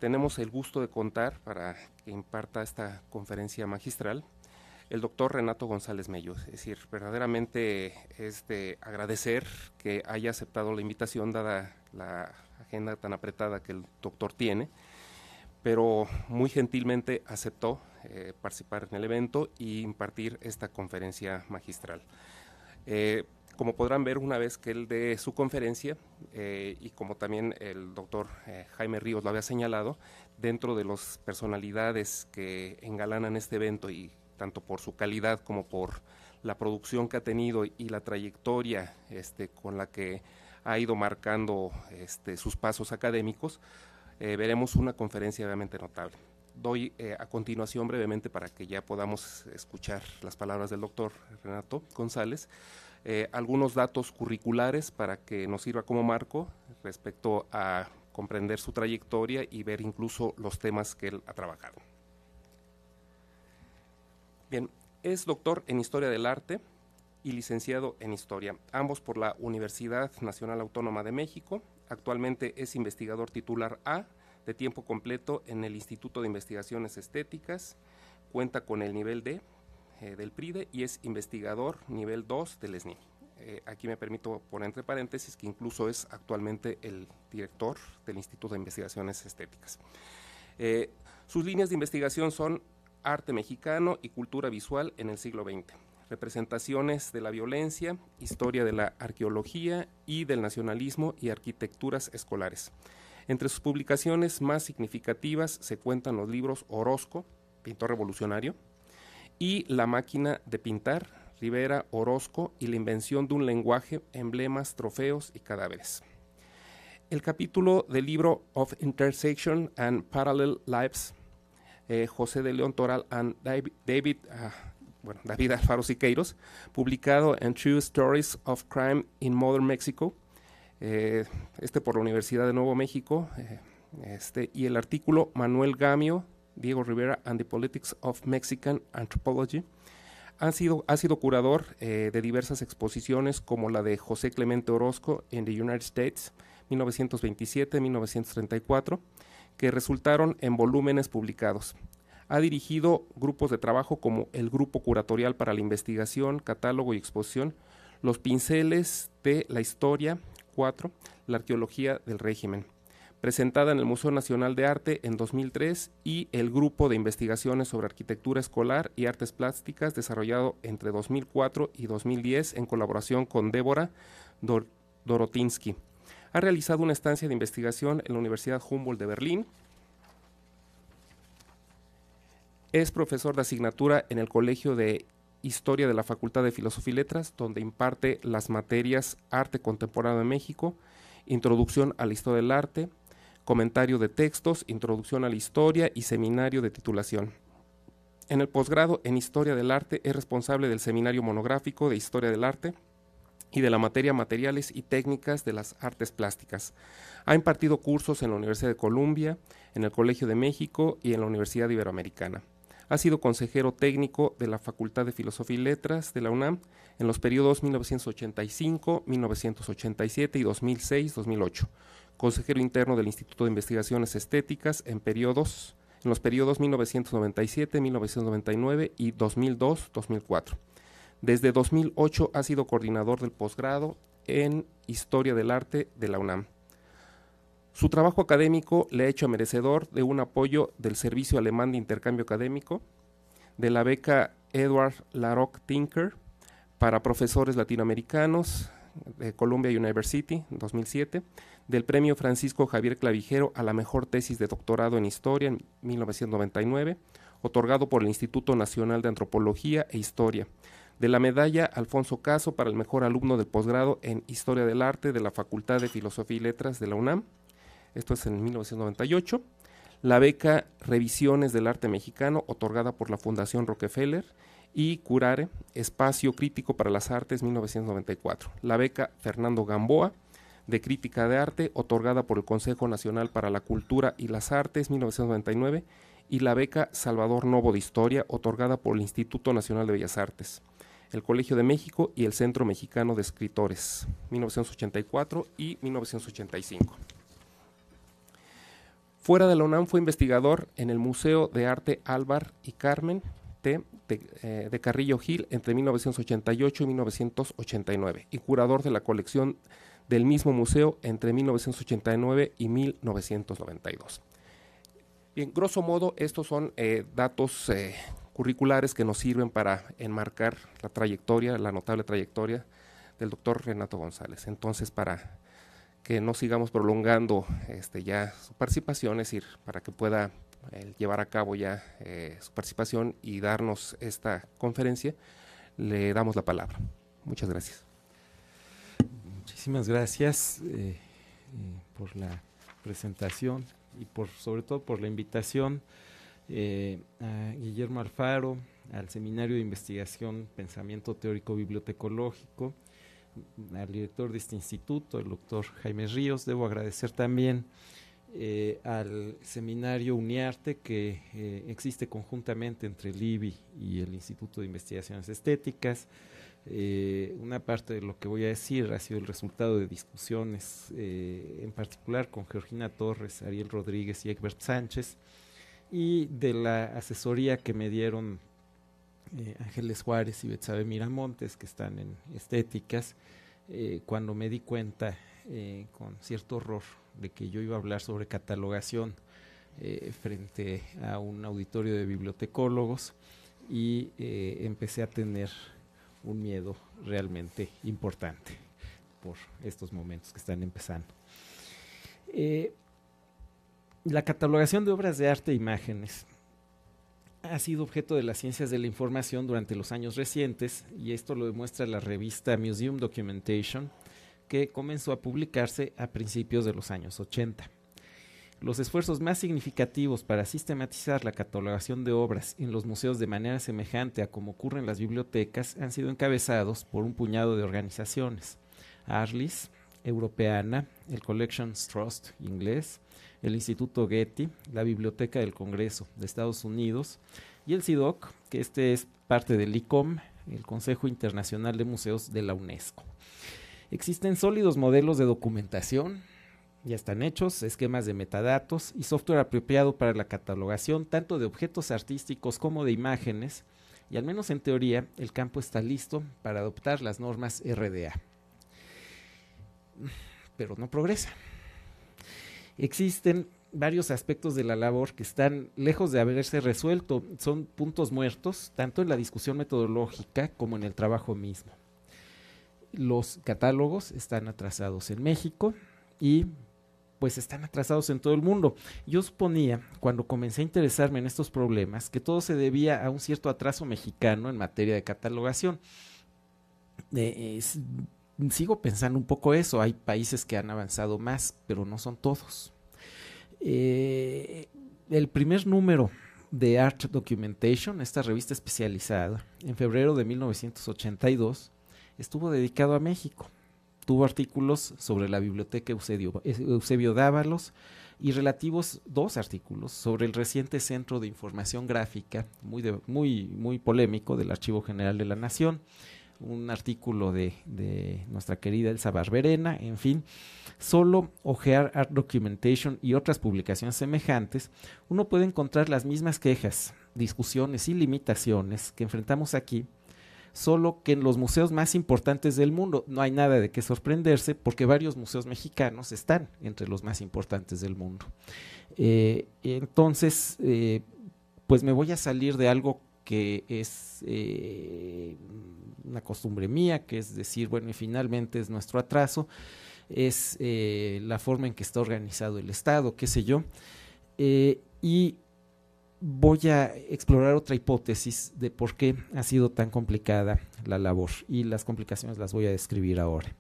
tenemos el gusto de contar para que imparta esta conferencia magistral el doctor Renato González Mello. Es decir, verdaderamente es de agradecer que haya aceptado la invitación dada la agenda tan apretada que el doctor tiene, pero muy gentilmente aceptó participar en el evento y impartir esta conferencia magistral. Como podrán ver una vez que él dé su conferencia, y como también el doctor Jaime Ríos lo había señalado, dentro de las personalidades que engalanan este evento, y tanto por su calidad como por la producción que ha tenido y la trayectoria con la que ha ido marcando sus pasos académicos, veremos una conferencia realmente notable. Doy a continuación brevemente, para que ya podamos escuchar las palabras del doctor Renato González, algunos datos curriculares para que nos sirva como marco respecto a comprender su trayectoria y ver incluso los temas que él ha trabajado. Bien, es doctor en Historia del Arte y licenciado en Historia, ambos por la Universidad Nacional Autónoma de México. Actualmente es investigador titular A de tiempo completo en el Instituto de Investigaciones Estéticas, cuenta con el nivel D del PRIDE y es investigador nivel 2 del SNI. Aquí me permito poner entre paréntesis que incluso es actualmente el director del Instituto de Investigaciones Estéticas. Sus líneas de investigación son arte mexicano y cultura visual en el siglo XX, representaciones de la violencia, historia de la arqueología y del nacionalismo y arquitecturas escolares. Entre sus publicaciones más significativas se cuentan los libros Orozco, pintor revolucionario, y La máquina de pintar, Rivera, Orozco y la invención de un lenguaje, emblemas, trofeos y cadáveres. El capítulo del libro Of Intersection and Parallel Lives, José de León Toral and David Alfaro Siqueiros, publicado en True Stories of Crime in Modern Mexico, por la Universidad de Nuevo México, y el artículo Manuel Gamio, Diego Rivera and the Politics of Mexican Anthropology. Ha sido curador de diversas exposiciones, como la de José Clemente Orozco en the United States, 1927-1934, que resultaron en volúmenes publicados. Ha dirigido grupos de trabajo como el Grupo Curatorial para la Investigación, Catálogo y Exposición, Los Pinceles de la Historia 4, la Arqueología del Régimen, presentada en el Museo Nacional de Arte en 2003, y el Grupo de Investigaciones sobre Arquitectura Escolar y Artes Plásticas, desarrollado entre 2004 y 2010 en colaboración con Débora Dorotinsky. Ha realizado una estancia de investigación en la Universidad Humboldt de Berlín. Es profesor de asignatura en el Colegio de Historia de la Facultad de Filosofía y Letras, donde imparte las materias Arte Contemporáneo de México, Introducción a la Historia del Arte, Comentario de Textos, Introducción a la Historia y Seminario de Titulación. En el posgrado en Historia del Arte es responsable del Seminario Monográfico de Historia del Arte y de la materia Materiales y Técnicas de las Artes Plásticas. Ha impartido cursos en la Universidad de Columbia, en el Colegio de México y en la Universidad Iberoamericana. Ha sido consejero técnico de la Facultad de Filosofía y Letras de la UNAM en los periodos 1985, 1987 y 2006-2008. Consejero interno del Instituto de Investigaciones Estéticas en los periodos 1997, 1999 y 2002-2004. Desde 2008 ha sido coordinador del posgrado en Historia del Arte de la UNAM. Su trabajo académico le ha hecho merecedor de un apoyo del Servicio Alemán de Intercambio Académico, de la beca Edward Laroque Tinker para profesores latinoamericanos de Columbia University en 2007, del Premio Francisco Javier Clavijero a la mejor tesis de doctorado en Historia en 1999, otorgado por el Instituto Nacional de Antropología e Historia, de la medalla Alfonso Caso para el mejor alumno del posgrado en Historia del Arte de la Facultad de Filosofía y Letras de la UNAM, esto es en 1998, la beca Revisiones del Arte Mexicano, otorgada por la Fundación Rockefeller, y Curare, Espacio Crítico para las Artes, 1994, la beca Fernando Gamboa, de Crítica de Arte, otorgada por el Consejo Nacional para la Cultura y las Artes, 1999, y la beca Salvador Novo de Historia, otorgada por el Instituto Nacional de Bellas Artes, el Colegio de México y el Centro Mexicano de Escritores, 1984 y 1985. Fuera de la UNAM fue investigador en el Museo de Arte Álvar y Carmen de Carrillo Gil entre 1988 y 1989 y curador de la colección del mismo museo entre 1989 y 1992. Bien, grosso modo, estos son datos curriculares que nos sirven para enmarcar la trayectoria, la notable trayectoria del doctor Renato González. Entonces, para que no sigamos prolongando ya su participación, es decir, para que pueda llevar a cabo ya su participación y darnos esta conferencia, le damos la palabra. Muchas gracias. Muchísimas gracias por la presentación y sobre todo por la invitación a Guillermo Alfaro, al Seminario de Investigación Pensamiento Teórico Bibliotecológico, al director de este instituto, el doctor Jaime Ríos. Debo agradecer también al Seminario UNIARTE, que existe conjuntamente entre el IBI y el Instituto de Investigaciones Estéticas. Una parte de lo que voy a decir ha sido el resultado de discusiones, en particular con Georgina Torres, Ariel Rodríguez y Egbert Sánchez, y de la asesoría que me dieron Ángeles Juárez y Betsabe Miramontes, que están en estéticas, cuando me di cuenta con cierto horror de que yo iba a hablar sobre catalogación frente a un auditorio de bibliotecólogos, y empecé a tener un miedo realmente importante por estos momentos que están empezando. La catalogación de obras de arte e imágenes ha sido objeto de las ciencias de la información durante los años recientes, y esto lo demuestra la revista Museum Documentation, que comenzó a publicarse a principios de los años 80. Los esfuerzos más significativos para sistematizar la catalogación de obras en los museos de manera semejante a como ocurre en las bibliotecas han sido encabezados por un puñado de organizaciones: Arlis, Europeana, el Collections Trust inglés, el Instituto Getty, la Biblioteca del Congreso de Estados Unidos, y el CIDOC, que es parte del ICOM, el Consejo Internacional de Museos de la UNESCO. Existen sólidos modelos de documentación, ya están hechos, esquemas de metadatos y software apropiado para la catalogación tanto de objetos artísticos como de imágenes, y al menos en teoría el campo está listo para adoptar las normas RDA. Pero no progresa. Existen varios aspectos de la labor que están lejos de haberse resuelto, son puntos muertos tanto en la discusión metodológica como en el trabajo mismo. Los catálogos están atrasados en México y pues están atrasados en todo el mundo. Yo suponía, cuando comencé a interesarme en estos problemas, que todo se debía a un cierto atraso mexicano en materia de catalogación. Sigo pensando un poco eso. Hay países que han avanzado más, pero no son todos. El primer número de Art Documentation, esta revista especializada, en febrero de 1982, estuvo dedicado a México. Tuvo artículos sobre la biblioteca Eusebio Dávalos y relativos 2 artículos sobre el reciente Centro de Información Gráfica, muy polémico, del Archivo General de la Nación, un artículo de nuestra querida Elsa Barberena. En fin, solo hojear Art Documentation y otras publicaciones semejantes, uno puede encontrar las mismas quejas, discusiones y limitaciones que enfrentamos aquí, solo que en los museos más importantes del mundo. No hay nada de qué sorprenderse, porque varios museos mexicanos están entre los más importantes del mundo. Entonces, pues me voy a salir de algo que es una costumbre mía, que es decir, bueno, y finalmente es nuestro atraso, es la forma en que está organizado el Estado, qué sé yo, y voy a explorar otra hipótesis de por qué ha sido tan complicada la labor, y las complicaciones las voy a describir ahora.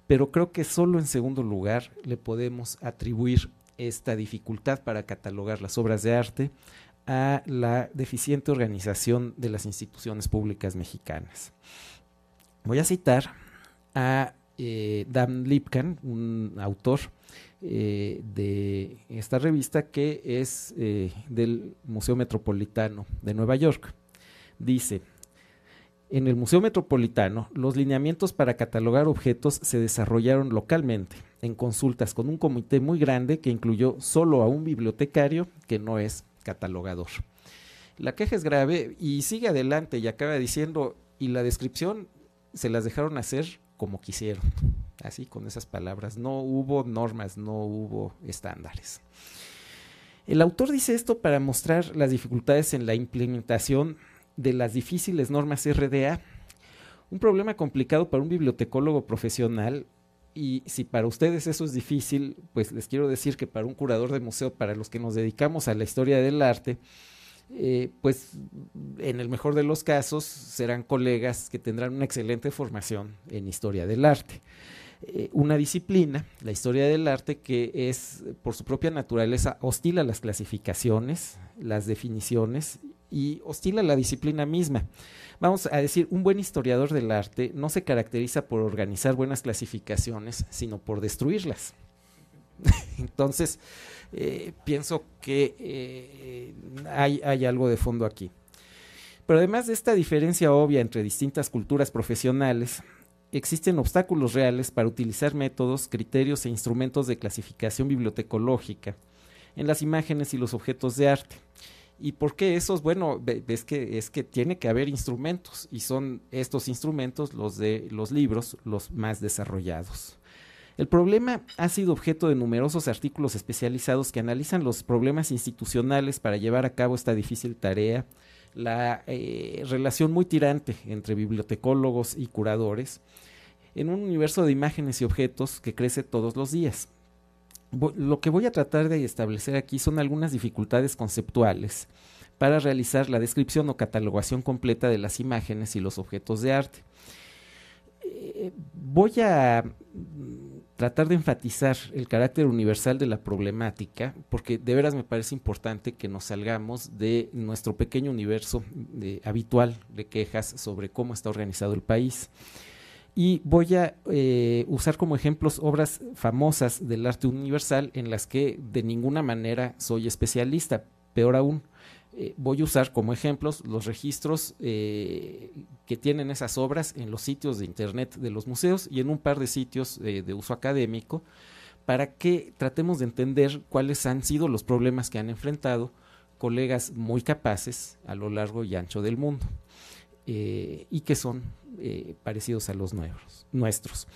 Pero creo que solo en segundo lugar le podemos atribuir esta dificultad para catalogar las obras de arte a la deficiente organización de las instituciones públicas mexicanas. Voy a citar a Dan Lipkan, un autor de esta revista, que es del Museo Metropolitano de Nueva York. Dice: En el Museo Metropolitano, los lineamientos para catalogar objetos se desarrollaron localmente, en consultas con un comité muy grande que incluyó solo a un bibliotecario que no es catalogador. La queja es grave y sigue adelante y acaba diciendo, y la descripción se las dejaron hacer como quisieron, así con esas palabras. No hubo normas, no hubo estándares. El autor dice esto para mostrar las dificultades en la implementación de las difíciles normas RDA, un problema complicado para un bibliotecólogo profesional, y si para ustedes eso es difícil, pues les quiero decir que para un curador de museo, para los que nos dedicamos a la historia del arte, pues en el mejor de los casos serán colegas que tendrán una excelente formación en historia del arte. Una disciplina, la historia del arte, que es por su propia naturaleza hostil a las clasificaciones, las definiciones y hostil a la disciplina misma. Vamos a decir, un buen historiador del arte no se caracteriza por organizar buenas clasificaciones, sino por destruirlas. Entonces, pienso que hay algo de fondo aquí. Pero además de esta diferencia obvia entre distintas culturas profesionales, existen obstáculos reales para utilizar métodos, criterios e instrumentos de clasificación bibliotecológica en las imágenes y los objetos de arte. ¿Y por qué esos? Bueno, es que tiene que haber instrumentos, y son estos instrumentos, los de los libros, los más desarrollados. El problema ha sido objeto de numerosos artículos especializados que analizan los problemas institucionales para llevar a cabo esta difícil tarea, la relación muy tirante entre bibliotecólogos y curadores, en un universo de imágenes y objetos que crece todos los días. Lo que voy a tratar de establecer aquí son algunas dificultades conceptuales para realizar la descripción o catalogación completa de las imágenes y los objetos de arte. Voy a tratar de enfatizar el carácter universal de la problemática, porque de veras me parece importante que nos salgamos de nuestro pequeño universo habitual de quejas sobre cómo está organizado el país. Y voy a usar como ejemplos obras famosas del arte universal en las que de ninguna manera soy especialista. Peor aún, voy a usar como ejemplos los registros que tienen esas obras en los sitios de internet de los museos y en un par de sitios de uso académico, para que tratemos de entender cuáles han sido los problemas que han enfrentado colegas muy capaces a lo largo y ancho del mundo, y que son parecidos a los nuestros.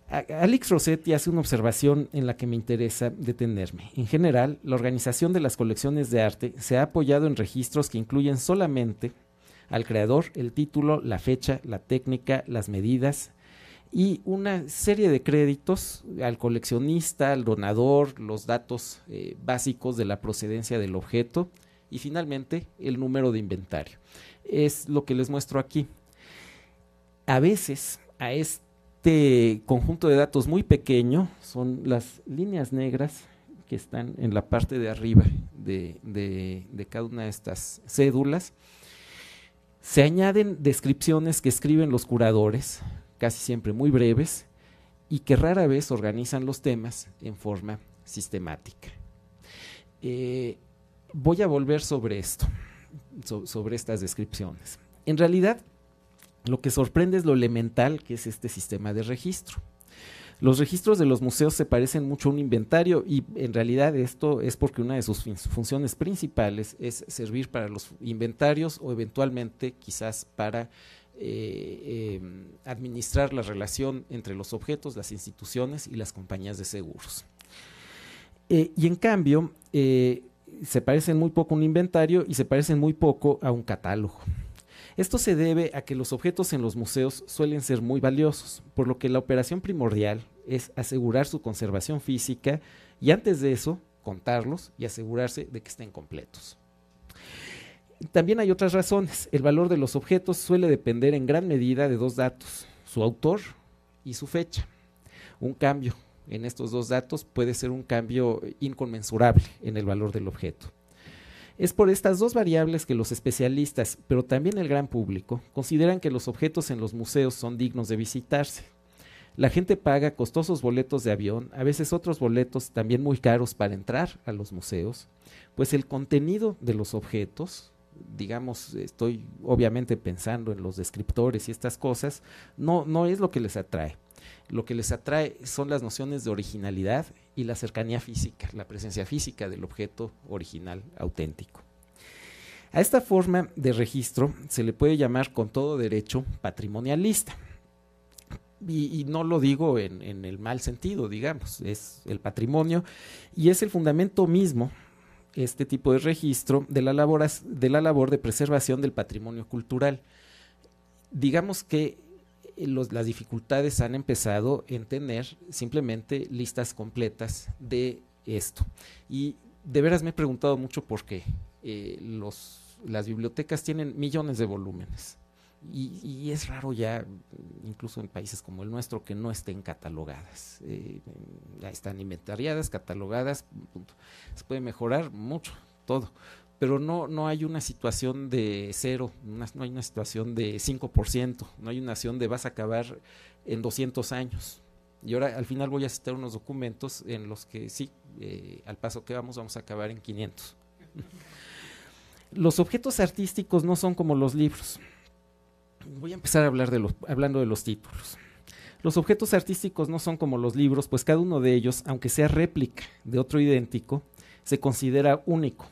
Alex Rossetti hace una observación en la que me interesa detenerme. En general, la organización de las colecciones de arte se ha apoyado en registros que incluyen solamente al creador, el título, la fecha, la técnica, las medidas y una serie de créditos al coleccionista, al donador, los datos básicos de la procedencia del objeto y finalmente el número de inventario. Es lo que les muestro aquí. A veces a este conjunto de datos muy pequeño, son las líneas negras que están en la parte de arriba de cada una de estas cédulas, se añaden descripciones que escriben los curadores, casi siempre muy breves, y que rara vez organizan los temas en forma sistemática. Voy a volver sobre esto, sobre estas descripciones. En realidad, lo que sorprende es lo elemental que es este sistema de registro. Los registros de los museos se parecen mucho a un inventario y en realidad esto es porque una de sus funciones principales es servir para los inventarios o eventualmente quizás para administrar la relación entre los objetos, las instituciones y las compañías de seguros. Y en cambio, se parecen muy poco a un inventario y se parecen muy poco a un catálogo. Esto se debe a que los objetos en los museos suelen ser muy valiosos, por lo que la operación primordial es asegurar su conservación física y antes de eso, contarlos y asegurarse de que estén completos. También hay otras razones. El valor de los objetos suele depender en gran medida de dos datos, su autor y su fecha. Un cambio en estos dos datos puede ser un cambio inconmensurable en el valor del objeto. Es por estas dos variables que los especialistas, pero también el gran público, consideran que los objetos en los museos son dignos de visitarse. La gente paga costosos boletos de avión, a veces otros boletos también muy caros para entrar a los museos, pues el contenido de los objetos, digamos, estoy obviamente pensando en los descriptores y estas cosas, no es lo que les atrae. Lo que les atrae son las nociones de originalidad y la cercanía física, la presencia física del objeto original auténtico. A esta forma de registro se le puede llamar con todo derecho patrimonialista. Y no lo digo en el mal sentido, digamos, es el patrimonio y es el fundamento mismo, este tipo de registro, de la labor de preservación del patrimonio cultural. Digamos que las dificultades han empezado en tener simplemente listas completas de esto. Y de veras me he preguntado mucho por qué. Las bibliotecas tienen millones de volúmenes y es raro ya, incluso en países como el nuestro, que no estén catalogadas. Ya están inventariadas, catalogadas, punto. Se puede mejorar mucho, todo. Pero no hay una situación de cero, no hay una situación de 5%, no hay una situación de vas a acabar en 200 años. Y ahora al final voy a citar unos documentos en los que sí, al paso que vamos a acabar en 500. Los objetos artísticos no son como los libros. Voy a empezar a hablar hablando de los títulos. Los objetos artísticos no son como los libros, pues cada uno de ellos, aunque sea réplica de otro idéntico, se considera único.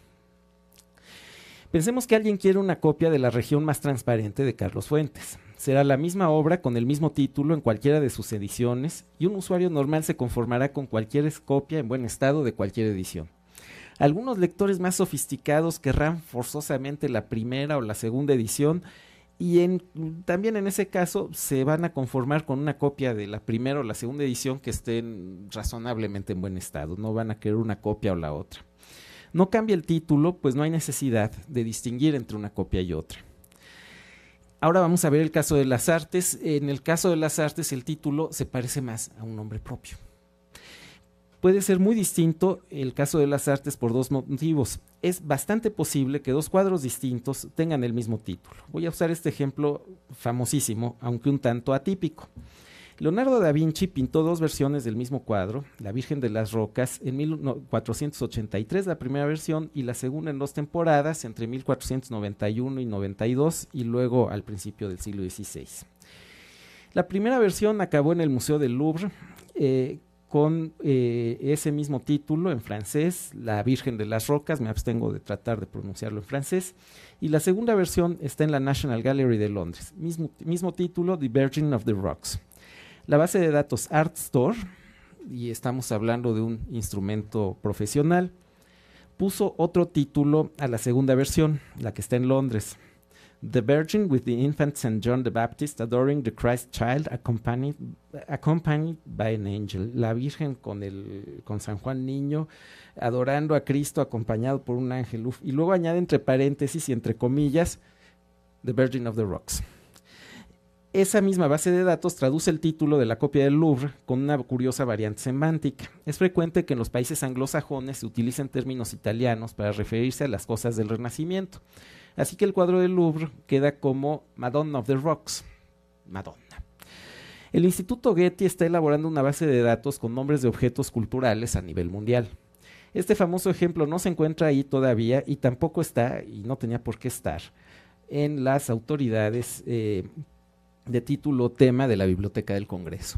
Pensemos que alguien quiere una copia de La región más transparente de Carlos Fuentes. Será la misma obra con el mismo título en cualquiera de sus ediciones y un usuario normal se conformará con cualquier copia en buen estado de cualquier edición. Algunos lectores más sofisticados querrán forzosamente la primera o la segunda edición y también en ese caso se van a conformar con una copia de la primera o la segunda edición que estén razonablemente en buen estado, no van a querer una copia o la otra. No cambia el título, pues no hay necesidad de distinguir entre una copia y otra. Ahora vamos a ver el caso de las artes. En el caso de las artes el título se parece más a un nombre propio. Puede ser muy distinto el caso de las artes por dos motivos. Es bastante posible que dos cuadros distintos tengan el mismo título. Voy a usar este ejemplo famosísimo, aunque un tanto atípico. Leonardo da Vinci pintó dos versiones del mismo cuadro, La Virgen de las Rocas, en 1483, la primera versión, y la segunda en 2 temporadas, entre 1491 y 92, y luego al principio del siglo XVI. La primera versión acabó en el Museo del Louvre, con ese mismo título en francés, La Virgen de las Rocas, me abstengo de tratar de pronunciarlo en francés, y la segunda versión está en la National Gallery de Londres, mismo título, The Virgin of the Rocks. La base de datos ArtStore, y estamos hablando de un instrumento profesional, puso otro título a la segunda versión, la que está en Londres. The Virgin with the Infant St. John the Baptist adoring the Christ Child accompanied by an angel. La Virgen con San Juan Niño adorando a Cristo acompañado por un ángel. Y luego añade entre paréntesis y entre comillas, The Virgin of the Rocks. Esa misma base de datos traduce el título de la copia del Louvre con una curiosa variante semántica. Es frecuente que en los países anglosajones se utilicen términos italianos para referirse a las cosas del Renacimiento. Así que el cuadro del Louvre queda como Madonna of the Rocks. Madonna. El Instituto Getty está elaborando una base de datos con nombres de objetos culturales a nivel mundial. Este famoso ejemplo no se encuentra ahí todavía y tampoco está, y no tenía por qué estar, en las autoridades de título tema de la Biblioteca del Congreso.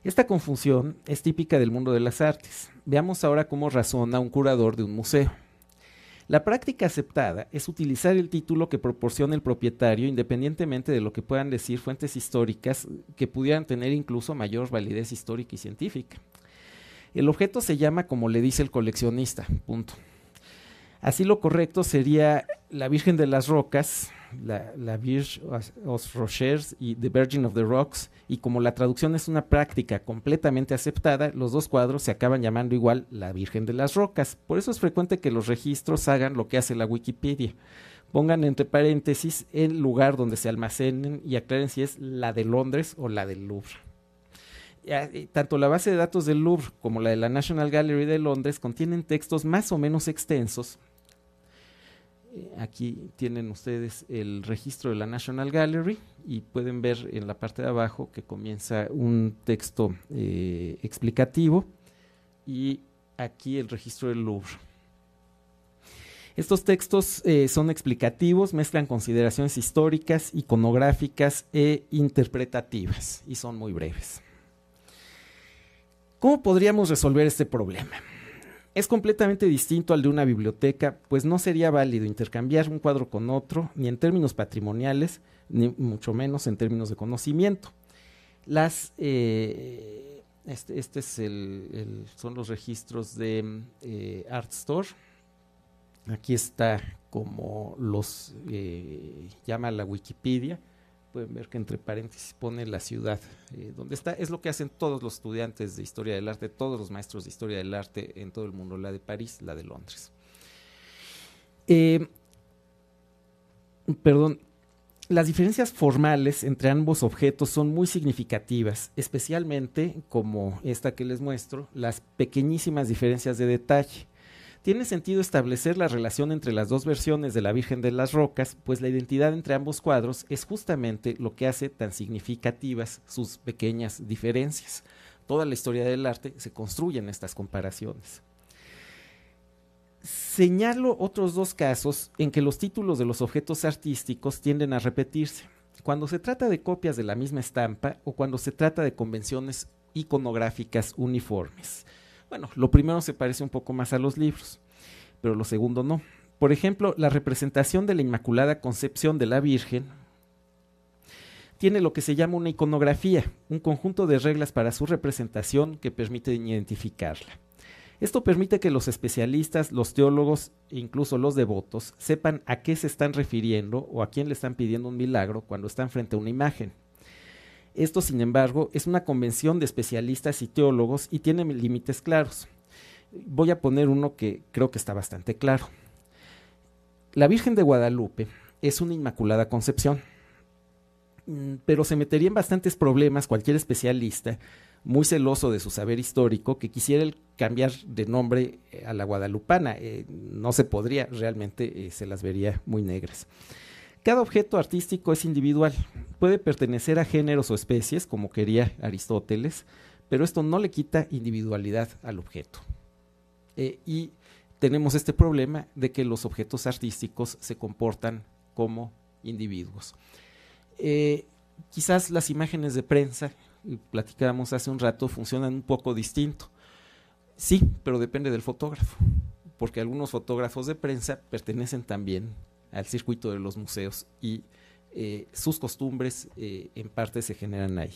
Esta confusión es típica del mundo de las artes. Veamos ahora cómo razona un curador de un museo. La práctica aceptada es utilizar el título que proporciona el propietario independientemente de lo que puedan decir fuentes históricas que pudieran tener incluso mayor validez histórica y científica. El objeto se llama como le dice el coleccionista, punto. Así lo correcto sería La Virgen de las Rocas, la Virge aux Rochers y The Virgin of the Rocks, y como la traducción es una práctica completamente aceptada, los dos cuadros se acaban llamando igual La Virgen de las Rocas. Por eso es frecuente que los registros hagan lo que hace la Wikipedia. Pongan entre paréntesis el lugar donde se almacenen y aclaren si es la de Londres o la del Louvre. Tanto la base de datos del Louvre como la de la National Gallery de Londres contienen textos más o menos extensos. Aquí tienen ustedes el registro de la National Gallery y pueden ver en la parte de abajo que comienza un texto explicativo y aquí el registro del Louvre. Estos textos son explicativos, mezclan consideraciones históricas, iconográficas e interpretativas, y son muy breves. ¿Cómo podríamos resolver este problema? Es completamente distinto al de una biblioteca, pues no sería válido intercambiar un cuadro con otro, ni en términos patrimoniales, ni mucho menos en términos de conocimiento. Son los registros de Artstor. Aquí está como los llama la Wikipedia. Pueden ver que entre paréntesis pone la ciudad donde está. Es lo que hacen todos los estudiantes de Historia del Arte, todos los maestros de Historia del Arte en todo el mundo, la de París, la de Londres. Las diferencias formales entre ambos objetos son muy significativas, especialmente, como esta que les muestro, las pequeñísimas diferencias de detalle. Tiene sentido establecer la relación entre las dos versiones de la Virgen de las Rocas, pues la identidad entre ambos cuadros es justamente lo que hace tan significativas sus pequeñas diferencias. Toda la historia del arte se construye en estas comparaciones. Señalo otros dos casos en que los títulos de los objetos artísticos tienden a repetirse, cuando se trata de copias de la misma estampa o cuando se trata de convenciones iconográficas uniformes. Bueno, lo primero se parece un poco más a los libros, pero lo segundo no. Por ejemplo, la representación de la Inmaculada Concepción de la Virgen tiene lo que se llama una iconografía, un conjunto de reglas para su representación que permiten identificarla. Esto permite que los especialistas, los teólogos e incluso los devotos sepan a qué se están refiriendo o a quién le están pidiendo un milagro cuando están frente a una imagen. Esto, sin embargo, es una convención de especialistas y teólogos y tiene límites claros. Voy a poner uno que creo que está bastante claro. La Virgen de Guadalupe es una Inmaculada Concepción, pero se metería en bastantes problemas cualquier especialista muy celoso de su saber histórico que quisiera cambiar de nombre a la guadalupana. No se podría, realmente se las vería muy negras. Cada objeto artístico es individual, puede pertenecer a géneros o especies, como quería Aristóteles, pero esto no le quita individualidad al objeto. Y tenemos este problema de que los objetos artísticos se comportan como individuos. Quizás las imágenes de prensa, platicábamos hace un rato, funcionan un poco distinto. Sí, pero depende del fotógrafo, porque algunos fotógrafos de prensa pertenecen también al circuito de los museos y sus costumbres en parte se generan ahí.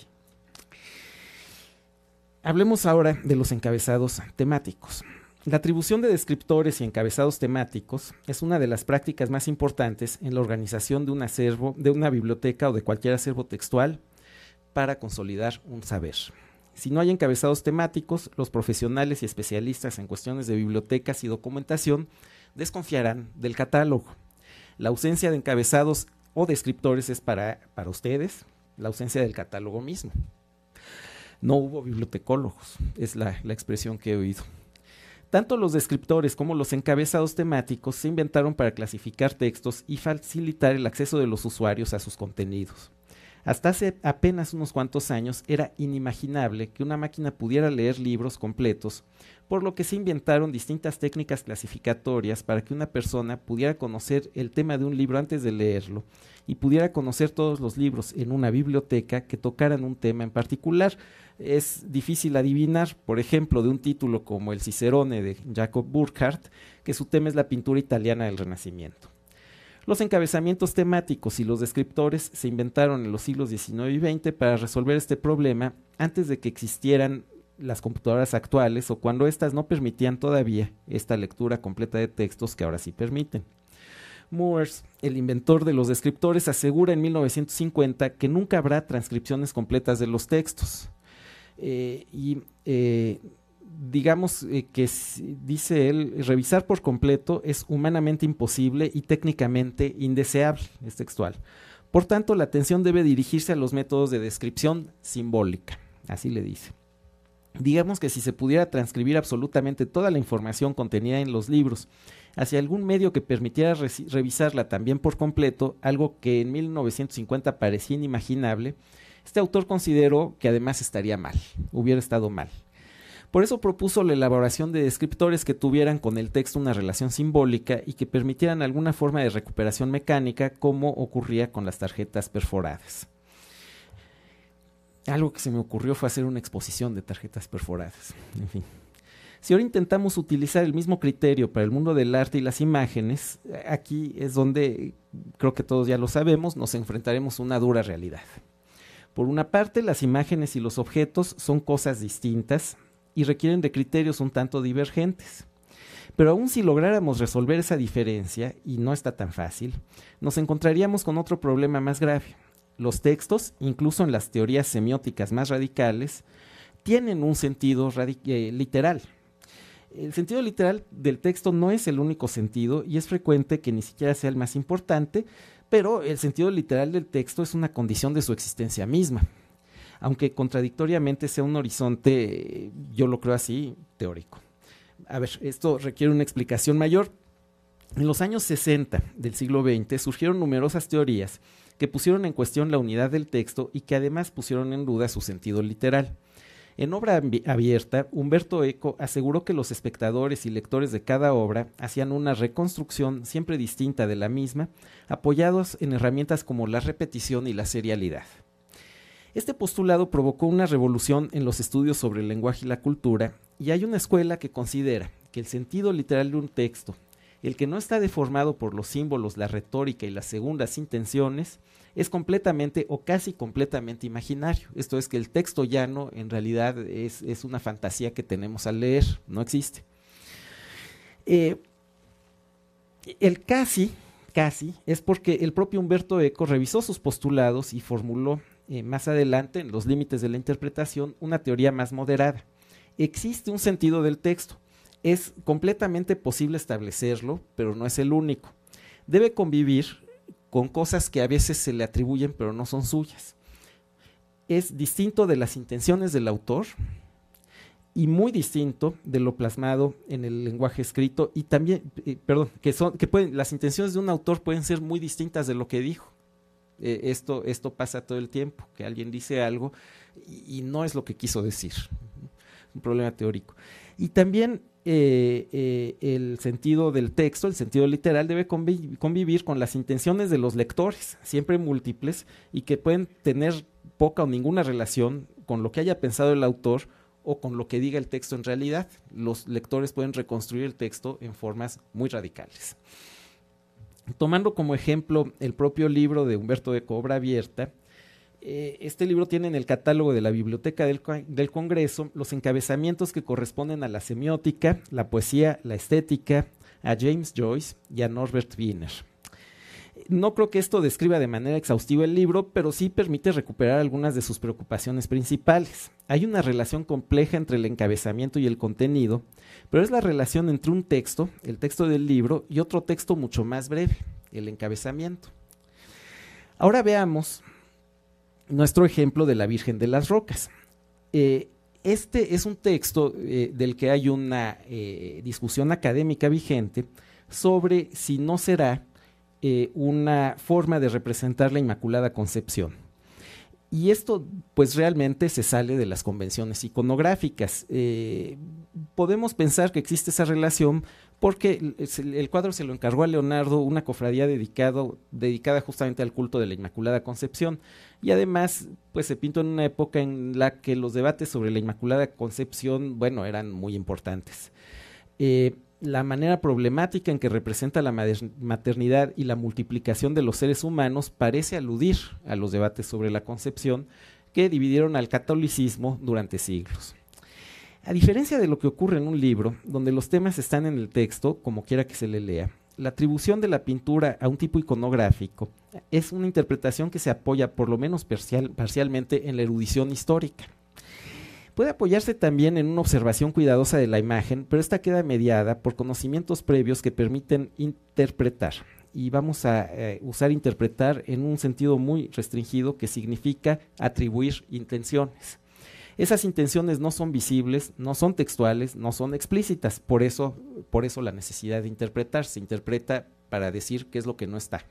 Hablemos ahora de los encabezados temáticos. La atribución de descriptores y encabezados temáticos es una de las prácticas más importantes en la organización de un acervo, de una biblioteca o de cualquier acervo textual para consolidar un saber. Si no hay encabezados temáticos, los profesionales y especialistas en cuestiones de bibliotecas y documentación desconfiarán del catálogo. La ausencia de encabezados o descriptores es para ustedes la ausencia del catálogo mismo. No hubo bibliotecólogos, es la expresión que he oído. Tanto los descriptores como los encabezados temáticos se inventaron para clasificar textos y facilitar el acceso de los usuarios a sus contenidos. Hasta hace apenas unos cuantos años era inimaginable que una máquina pudiera leer libros completos, por lo que se inventaron distintas técnicas clasificatorias para que una persona pudiera conocer el tema de un libro antes de leerlo y pudiera conocer todos los libros en una biblioteca que tocaran un tema en particular. Es difícil adivinar, por ejemplo, de un título como El Cicerone de Jacob Burckhardt, que su tema es la pintura italiana del Renacimiento. Los encabezamientos temáticos y los descriptores se inventaron en los siglos XIX y XX para resolver este problema antes de que existieran las computadoras actuales o cuando éstas no permitían todavía esta lectura completa de textos que ahora sí permiten. Moores, el inventor de los descriptores, asegura en 1950 que nunca habrá transcripciones completas de los textos. Digamos que, dice él, revisar por completo es humanamente imposible y técnicamente indeseable, es textual. Por tanto, la atención debe dirigirse a los métodos de descripción simbólica, así le dice. Digamos que si se pudiera transcribir absolutamente toda la información contenida en los libros hacia algún medio que permitiera revisarla también por completo, algo que en 1950 parecía inimaginable, este autor consideró que además estaría mal, hubiera estado mal. Por eso propuso la elaboración de descriptores que tuvieran con el texto una relación simbólica y que permitieran alguna forma de recuperación mecánica, como ocurría con las tarjetas perforadas. Algo que se me ocurrió fue hacer una exposición de tarjetas perforadas. En fin. Si ahora intentamos utilizar el mismo criterio para el mundo del arte y las imágenes, aquí es donde, creo que todos ya lo sabemos, nos enfrentaremos a una dura realidad. Por una parte, las imágenes y los objetos son cosas distintas y requieren de criterios un tanto divergentes. Pero aun si lográramos resolver esa diferencia, y no está tan fácil, nos encontraríamos con otro problema más grave. Los textos, incluso en las teorías semióticas más radicales, tienen un sentido literal. El sentido literal del texto no es el único sentido y es frecuente que ni siquiera sea el más importante, pero el sentido literal del texto es una condición de su existencia misma, aunque contradictoriamente sea un horizonte, yo lo creo así, teórico. A ver, esto requiere una explicación mayor. En los años 60 del siglo XX surgieron numerosas teorías que pusieron en cuestión la unidad del texto y que además pusieron en duda su sentido literal. En Obra Abierta, Umberto Eco aseguró que los espectadores y lectores de cada obra hacían una reconstrucción siempre distinta de la misma, apoyados en herramientas como la repetición y la serialidad. Este postulado provocó una revolución en los estudios sobre el lenguaje y la cultura, y hay una escuela que considera que el sentido literal de un texto, el que no está deformado por los símbolos, la retórica y las segundas intenciones, es completamente o casi completamente imaginario. Esto es que el texto llano en realidad es una fantasía que tenemos al leer, no existe. El casi es porque el propio Umberto Eco revisó sus postulados y formuló más adelante, en los límites de la interpretación, una teoría más moderada. Existe un sentido del texto. Es completamente posible establecerlo, pero no es el único. Debe convivir con cosas que a veces se le atribuyen pero no son suyas. Es distinto de las intenciones del autor y muy distinto de lo plasmado en el lenguaje escrito, y también, las intenciones de un autor pueden ser muy distintas de lo que dijo. Esto pasa todo el tiempo, que alguien dice algo y no es lo que quiso decir. Un problema teórico. Y también el sentido del texto, el sentido literal, debe convivir con las intenciones de los lectores, siempre múltiples, y que pueden tener poca o ninguna relación con lo que haya pensado el autor o con lo que diga el texto en realidad. Los lectores pueden reconstruir el texto en formas muy radicales. Tomando como ejemplo el propio libro de Umberto Eco, Obra Abierta, este libro tiene en el catálogo de la Biblioteca del Congreso los encabezamientos que corresponden a la semiótica, la poesía, la estética, a James Joyce y a Norbert Wiener. No creo que esto describa de manera exhaustiva el libro, pero sí permite recuperar algunas de sus preocupaciones principales. Hay una relación compleja entre el encabezamiento y el contenido, pero es la relación entre un texto, el texto del libro, y otro texto mucho más breve, el encabezamiento. Ahora veamos nuestro ejemplo de la Virgen de las Rocas. Este es un texto del que hay una discusión académica vigente sobre si no será una forma de representar la Inmaculada Concepción. Y esto pues realmente se sale de las convenciones iconográficas. Podemos pensar que existe esa relación porque el cuadro se lo encargó a Leonardo, una cofradía dedicada justamente al culto de la Inmaculada Concepción, y además pues se pintó en una época en la que los debates sobre la Inmaculada Concepción, bueno, eran muy importantes. La manera problemática en que representa la maternidad y la multiplicación de los seres humanos parece aludir a los debates sobre la concepción que dividieron al catolicismo durante siglos. A diferencia de lo que ocurre en un libro, donde los temas están en el texto, como quiera que se le lea, la atribución de la pintura a un tipo iconográfico es una interpretación que se apoya, por lo menos parcialmente, en la erudición histórica. Puede apoyarse también en una observación cuidadosa de la imagen, pero esta queda mediada por conocimientos previos que permiten interpretar. Y vamos a usar interpretar en un sentido muy restringido, que significa atribuir intenciones. Esas intenciones no son visibles, no son textuales, no son explícitas, por eso la necesidad de interpretar. Se interpreta para decir qué es lo que no está.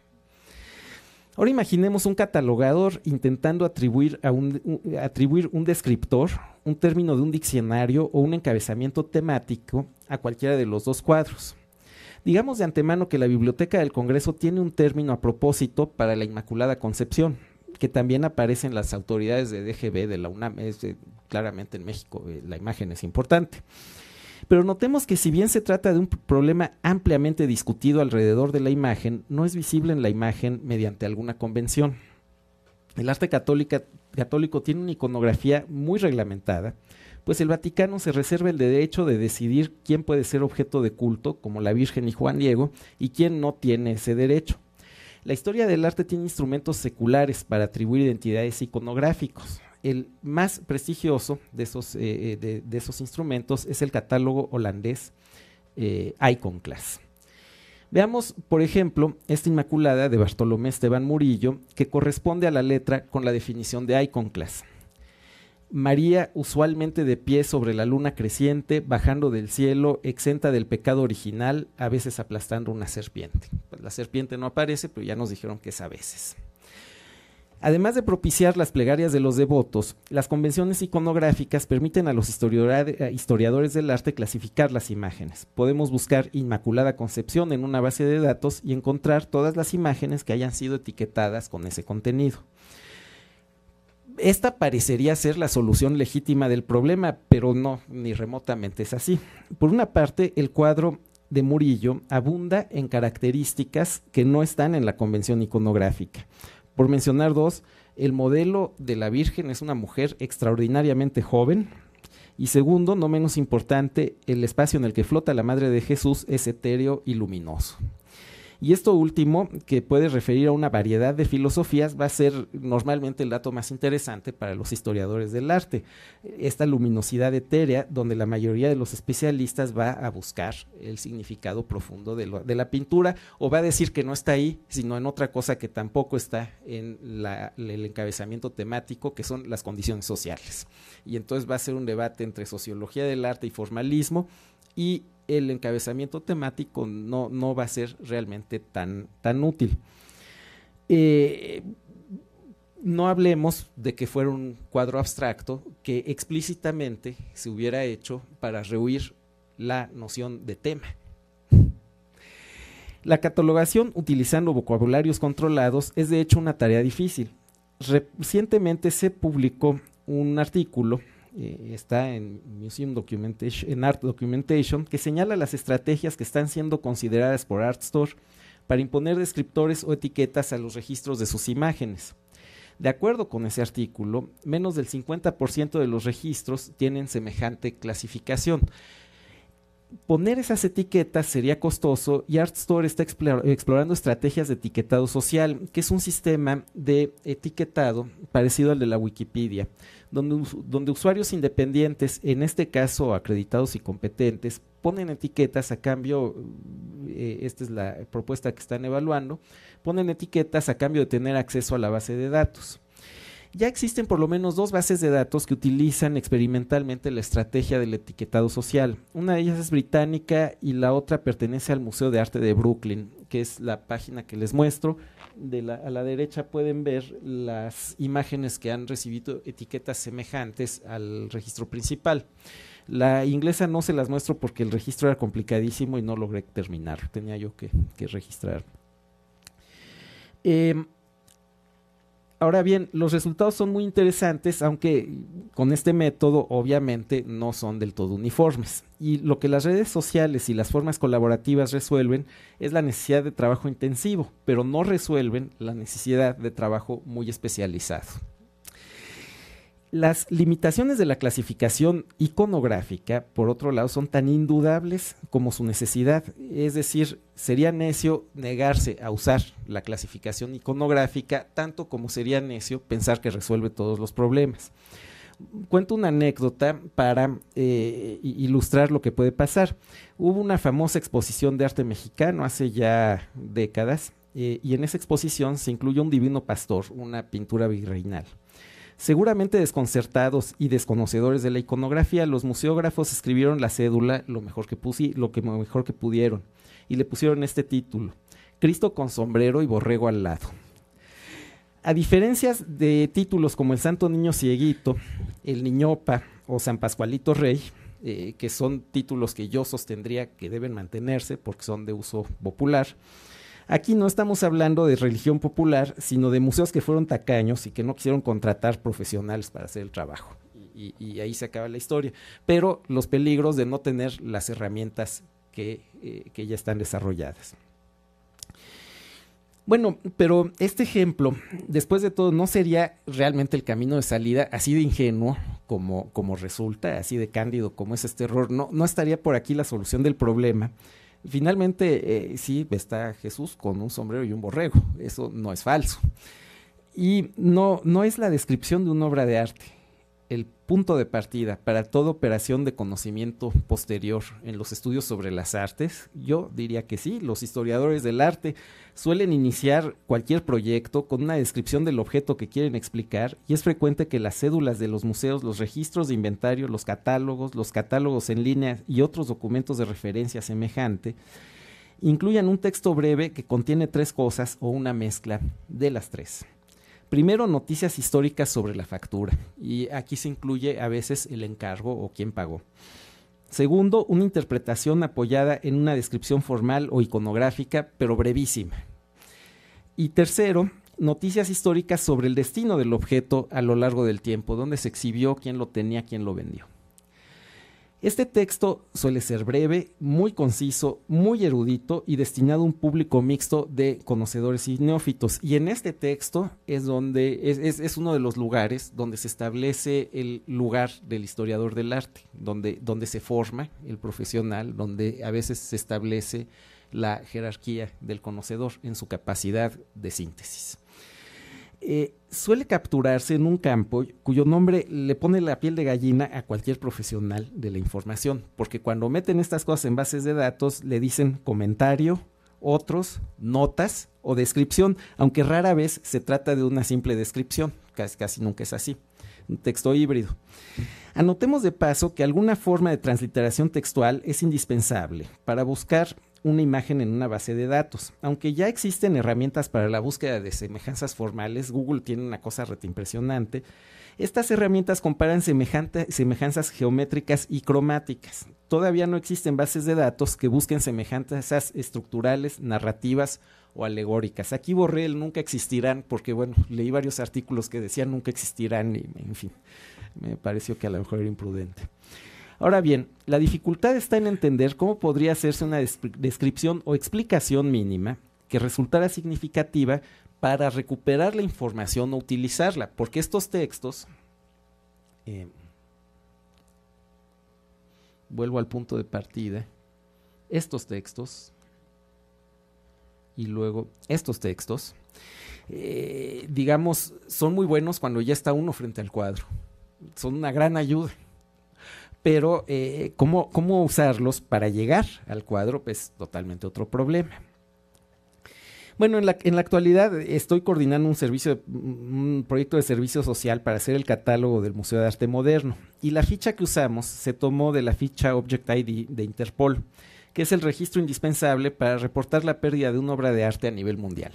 Ahora imaginemos un catalogador intentando atribuir un descriptor, un término de un diccionario o un encabezamiento temático a cualquiera de los dos cuadros. Digamos de antemano que la Biblioteca del Congreso tiene un término a propósito para la Inmaculada Concepción, que también aparece en las autoridades de DGB de la UNAM. Claramente en México la imagen es importante. Pero notemos que si bien se trata de un problema ampliamente discutido alrededor de la imagen, no es visible en la imagen mediante alguna convención. El arte católico tiene una iconografía muy reglamentada, pues el Vaticano se reserva el derecho de decidir quién puede ser objeto de culto, como la Virgen y Juan Diego, y quién no tiene ese derecho. La historia del arte tiene instrumentos seculares para atribuir identidades iconográficos. El más prestigioso de esos instrumentos es el catálogo holandés Iconclass. Veamos, por ejemplo, esta Inmaculada de Bartolomé Esteban Murillo, que corresponde a la letra con la definición de Iconclass. María, usualmente de pie sobre la luna creciente, bajando del cielo, exenta del pecado original, a veces aplastando una serpiente. Pues la serpiente no aparece, pero ya nos dijeron que es a veces. Además de propiciar las plegarias de los devotos, las convenciones iconográficas permiten a los historiadores del arte clasificar las imágenes. Podemos buscar Inmaculada Concepción en una base de datos y encontrar todas las imágenes que hayan sido etiquetadas con ese contenido. Esta parecería ser la solución legítima del problema, pero no, ni remotamente es así. Por una parte, el cuadro de Murillo abunda en características que no están en la convención iconográfica. Por mencionar dos, el modelo de la Virgen es una mujer extraordinariamente joven. Y segundo, no menos importante, el espacio en el que flota la Madre de Jesús es etéreo y luminoso. Y esto último, que puede referir a una variedad de filosofías, va a ser normalmente el dato más interesante para los historiadores del arte. Esta luminosidad etérea, donde la mayoría de los especialistas va a buscar el significado profundo de la pintura, o va a decir que no está ahí, sino en otra cosa que tampoco está en el encabezamiento temático, que son las condiciones sociales. Y entonces va a ser un debate entre sociología del arte y formalismo, y el encabezamiento temático no va a ser realmente tan útil. No hablemos de que fuera un cuadro abstracto que explícitamente se hubiera hecho para rehuir la noción de tema. La catalogación utilizando vocabularios controlados es de hecho una tarea difícil. Recientemente se publicó un artículo, está en Museum Documentation, en Art Documentation, que señala las estrategias que están siendo consideradas por ArtStore para imponer descriptores o etiquetas a los registros de sus imágenes. De acuerdo con ese artículo, menos del 50% de los registros tienen semejante clasificación. Poner esas etiquetas sería costoso y ArtStore está explorando estrategias de etiquetado social, que es un sistema de etiquetado parecido al de la Wikipedia, donde usuarios independientes, en este caso acreditados y competentes, ponen etiquetas a cambio, esta es la propuesta que están evaluando, ponen etiquetas a cambio de tener acceso a la base de datos. Ya existen por lo menos 2 bases de datos que utilizan experimentalmente la estrategia del etiquetado social. Una de ellas es británica y la otra pertenece al Museo de Arte de Brooklyn, que es la página que les muestro. A la derecha pueden ver las imágenes que han recibido etiquetas semejantes al registro principal. La inglesa no se las muestro porque el registro era complicadísimo y no logré terminar, tenía yo que registrar. Ahora bien, los resultados son muy interesantes, aunque con este método obviamente no son del todo uniformes. Y lo que las redes sociales y las formas colaborativas resuelven es la necesidad de trabajo intensivo, pero no resuelven la necesidad de trabajo muy especializado. Las limitaciones de la clasificación iconográfica, por otro lado, son tan indudables como su necesidad. Es decir, sería necio negarse a usar la clasificación iconográfica, tanto como sería necio pensar que resuelve todos los problemas. Cuento una anécdota para ilustrar lo que puede pasar. Hubo una famosa exposición de arte mexicano hace ya décadas, y en esa exposición se incluyó un divino pastor, una pintura virreinal. Seguramente desconcertados y desconocedores de la iconografía, los museógrafos escribieron la cédula lo mejor que pudieron y le pusieron este título: Cristo con sombrero y borrego al lado. A diferencia de títulos como El Santo Niño Cieguito, El Niñopa o San Pascualito Rey, que son títulos que yo sostendría que deben mantenerse porque son de uso popular, aquí no estamos hablando de religión popular, sino de museos que fueron tacaños y que no quisieron contratar profesionales para hacer el trabajo. Y ahí se acaba la historia. Pero los peligros de no tener las herramientas que ya están desarrolladas. Bueno, pero este ejemplo, después de todo, no sería realmente el camino de salida así de ingenuo como resulta, así de cándido como es este error. No estaría por aquí la solución del problema. Finalmente, sí, está Jesús con un sombrero y un borrego. Eso no es falso. Y no es la descripción de una obra de arte el punto de partida para toda operación de conocimiento posterior en los estudios sobre las artes. Yo diría que sí, los historiadores del arte suelen iniciar cualquier proyecto con una descripción del objeto que quieren explicar, y es frecuente que las cédulas de los museos, los registros de inventario, los catálogos en línea y otros documentos de referencia semejante incluyan un texto breve que contiene 3 cosas o una mezcla de las 3. Primero, noticias históricas sobre la factura, y aquí se incluye a veces el encargo o quién pagó. Segundo, una interpretación apoyada en una descripción formal o iconográfica, pero brevísima. Y tercero, noticias históricas sobre el destino del objeto a lo largo del tiempo, dónde se exhibió, quién lo tenía, quién lo vendió. Este texto suele ser breve, muy conciso, muy erudito y destinado a un público mixto de conocedores y neófitos. Y en este texto es uno de los lugares donde se establece el lugar del historiador del arte, donde se forma el profesional, donde a veces se establece la jerarquía del conocedor en su capacidad de síntesis. Suele capturarse en un campo cuyo nombre le pone la piel de gallina a cualquier profesional de la información, porque cuando meten estas cosas en bases de datos le dicen comentario, otros, notas o descripción, aunque rara vez se trata de una simple descripción, casi nunca es así, un texto híbrido. Anotemos de paso que alguna forma de transliteración textual es indispensable para buscar una imagen en una base de datos. Aunque ya existen herramientas para la búsqueda de semejanzas formales, Google tiene una cosa retimpresionante. Estas herramientas comparan semejanzas geométricas y cromáticas. Todavía no existen bases de datos que busquen semejanzas estructurales, narrativas o alegóricas. Aquí borré el nunca existirán porque, bueno, leí varios artículos que decían nunca existirán y, en fin, me pareció que a lo mejor era imprudente. Ahora bien, la dificultad está en entender cómo podría hacerse una descripción o explicación mínima que resultara significativa para recuperar la información o utilizarla, porque estos textos, vuelvo al punto de partida, estos textos y luego estos textos, digamos, son muy buenos cuando ya está uno frente al cuadro, son una gran ayuda. Pero ¿cómo usarlos para llegar al cuadro? Pues totalmente otro problema. Bueno, en la actualidad estoy coordinando un proyecto de servicio social para hacer el catálogo del Museo de Arte Moderno. Y la ficha que usamos se tomó de la ficha Object ID de Interpol, que es el registro indispensable para reportar la pérdida de una obra de arte a nivel mundial.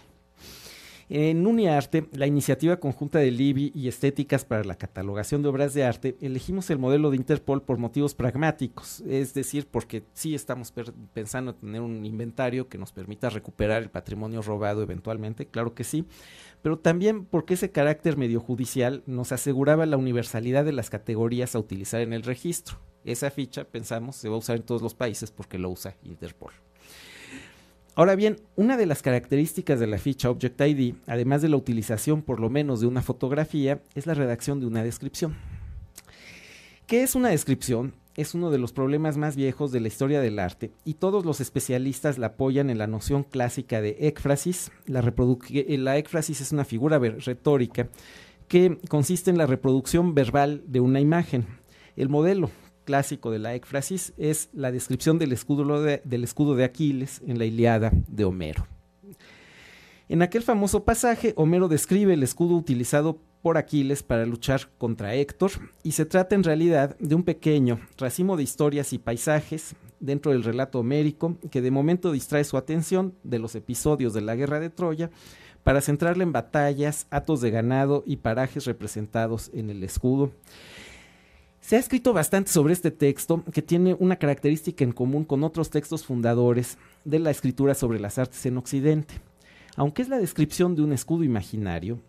En UniArte, la iniciativa conjunta del IBI y Estéticas para la catalogación de obras de arte, elegimos el modelo de Interpol por motivos pragmáticos, es decir, porque sí estamos pensando en tener un inventario que nos permita recuperar el patrimonio robado eventualmente, claro que sí, pero también porque ese carácter medio judicial nos aseguraba la universalidad de las categorías a utilizar en el registro. Esa ficha, pensamos, se va a usar en todos los países porque lo usa Interpol. Ahora bien, una de las características de la ficha Object ID, además de la utilización por lo menos de una fotografía, es la redacción de una descripción. ¿Qué es una descripción? Es uno de los problemas más viejos de la historia del arte y todos los especialistas la apoyan en la noción clásica de écfrasis. La écfrasis es una figura retórica que consiste en la reproducción verbal de una imagen. El modelo clásico de la écfrasis es la descripción del escudo de Aquiles en la Ilíada de Homero. En aquel famoso pasaje, Homero describe el escudo utilizado por Aquiles para luchar contra Héctor, y se trata en realidad de un pequeño racimo de historias y paisajes dentro del relato homérico que de momento distrae su atención de los episodios de la guerra de Troya para centrarla en batallas, hatos de ganado y parajes representados en el escudo. Se ha escrito bastante sobre este texto, que tiene una característica en común con otros textos fundadores de la escritura sobre las artes en Occidente. Aunque es la descripción de un escudo imaginario,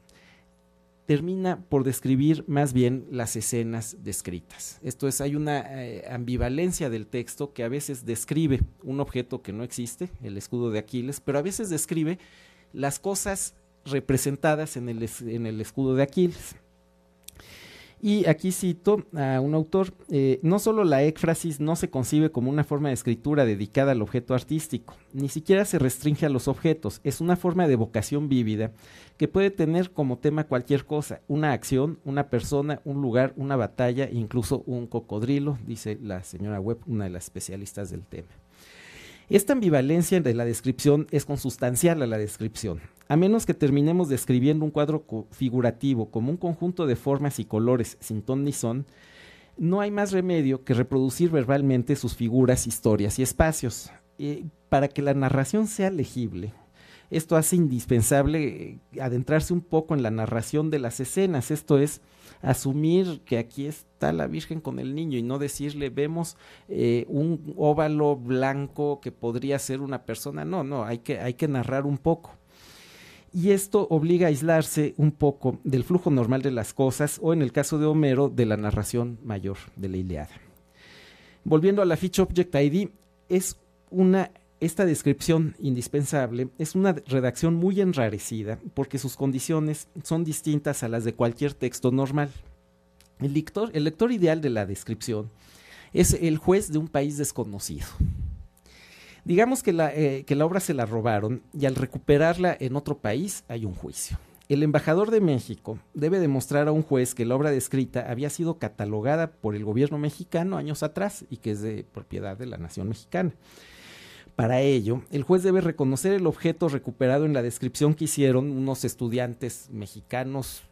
termina por describir más bien las escenas descritas. Esto es, hay una ambivalencia del texto que a veces describe un objeto que no existe, el escudo de Aquiles, pero a veces describe las cosas representadas en el escudo de Aquiles. Y aquí cito a un autor, no solo la éfrasis no se concibe como una forma de escritura dedicada al objeto artístico, ni siquiera se restringe a los objetos, es una forma de evocación vívida que puede tener como tema cualquier cosa, una acción, una persona, un lugar, una batalla, incluso un cocodrilo, dice la señora Webb, una de las especialistas del tema. Esta ambivalencia de la descripción es consustancial a la descripción. A menos que terminemos describiendo un cuadro figurativo como un conjunto de formas y colores sin ton ni son, no hay más remedio que reproducir verbalmente sus figuras, historias y espacios. Para que la narración sea legible, esto hace indispensable adentrarse un poco en la narración de las escenas, esto es, asumir que aquí está la Virgen con el niño y no decirle vemos un óvalo blanco que podría ser una persona. No, hay que narrar un poco. Y esto obliga a aislarse un poco del flujo normal de las cosas o, en el caso de Homero, de la narración mayor de la Ilíada. Volviendo a la Fiche Object ID, esta descripción indispensable es una redacción muy enrarecida porque sus condiciones son distintas a las de cualquier texto normal. El lector ideal de la descripción es el juez de un país desconocido. Digamos que la obra se la robaron y al recuperarla en otro país hay un juicio. El embajador de México debe demostrar a un juez que la obra descrita había sido catalogada por el gobierno mexicano años atrás y que es de propiedad de la nación mexicana. Para ello, el juez debe reconocer el objeto recuperado en la descripción que hicieron unos estudiantes mexicanos,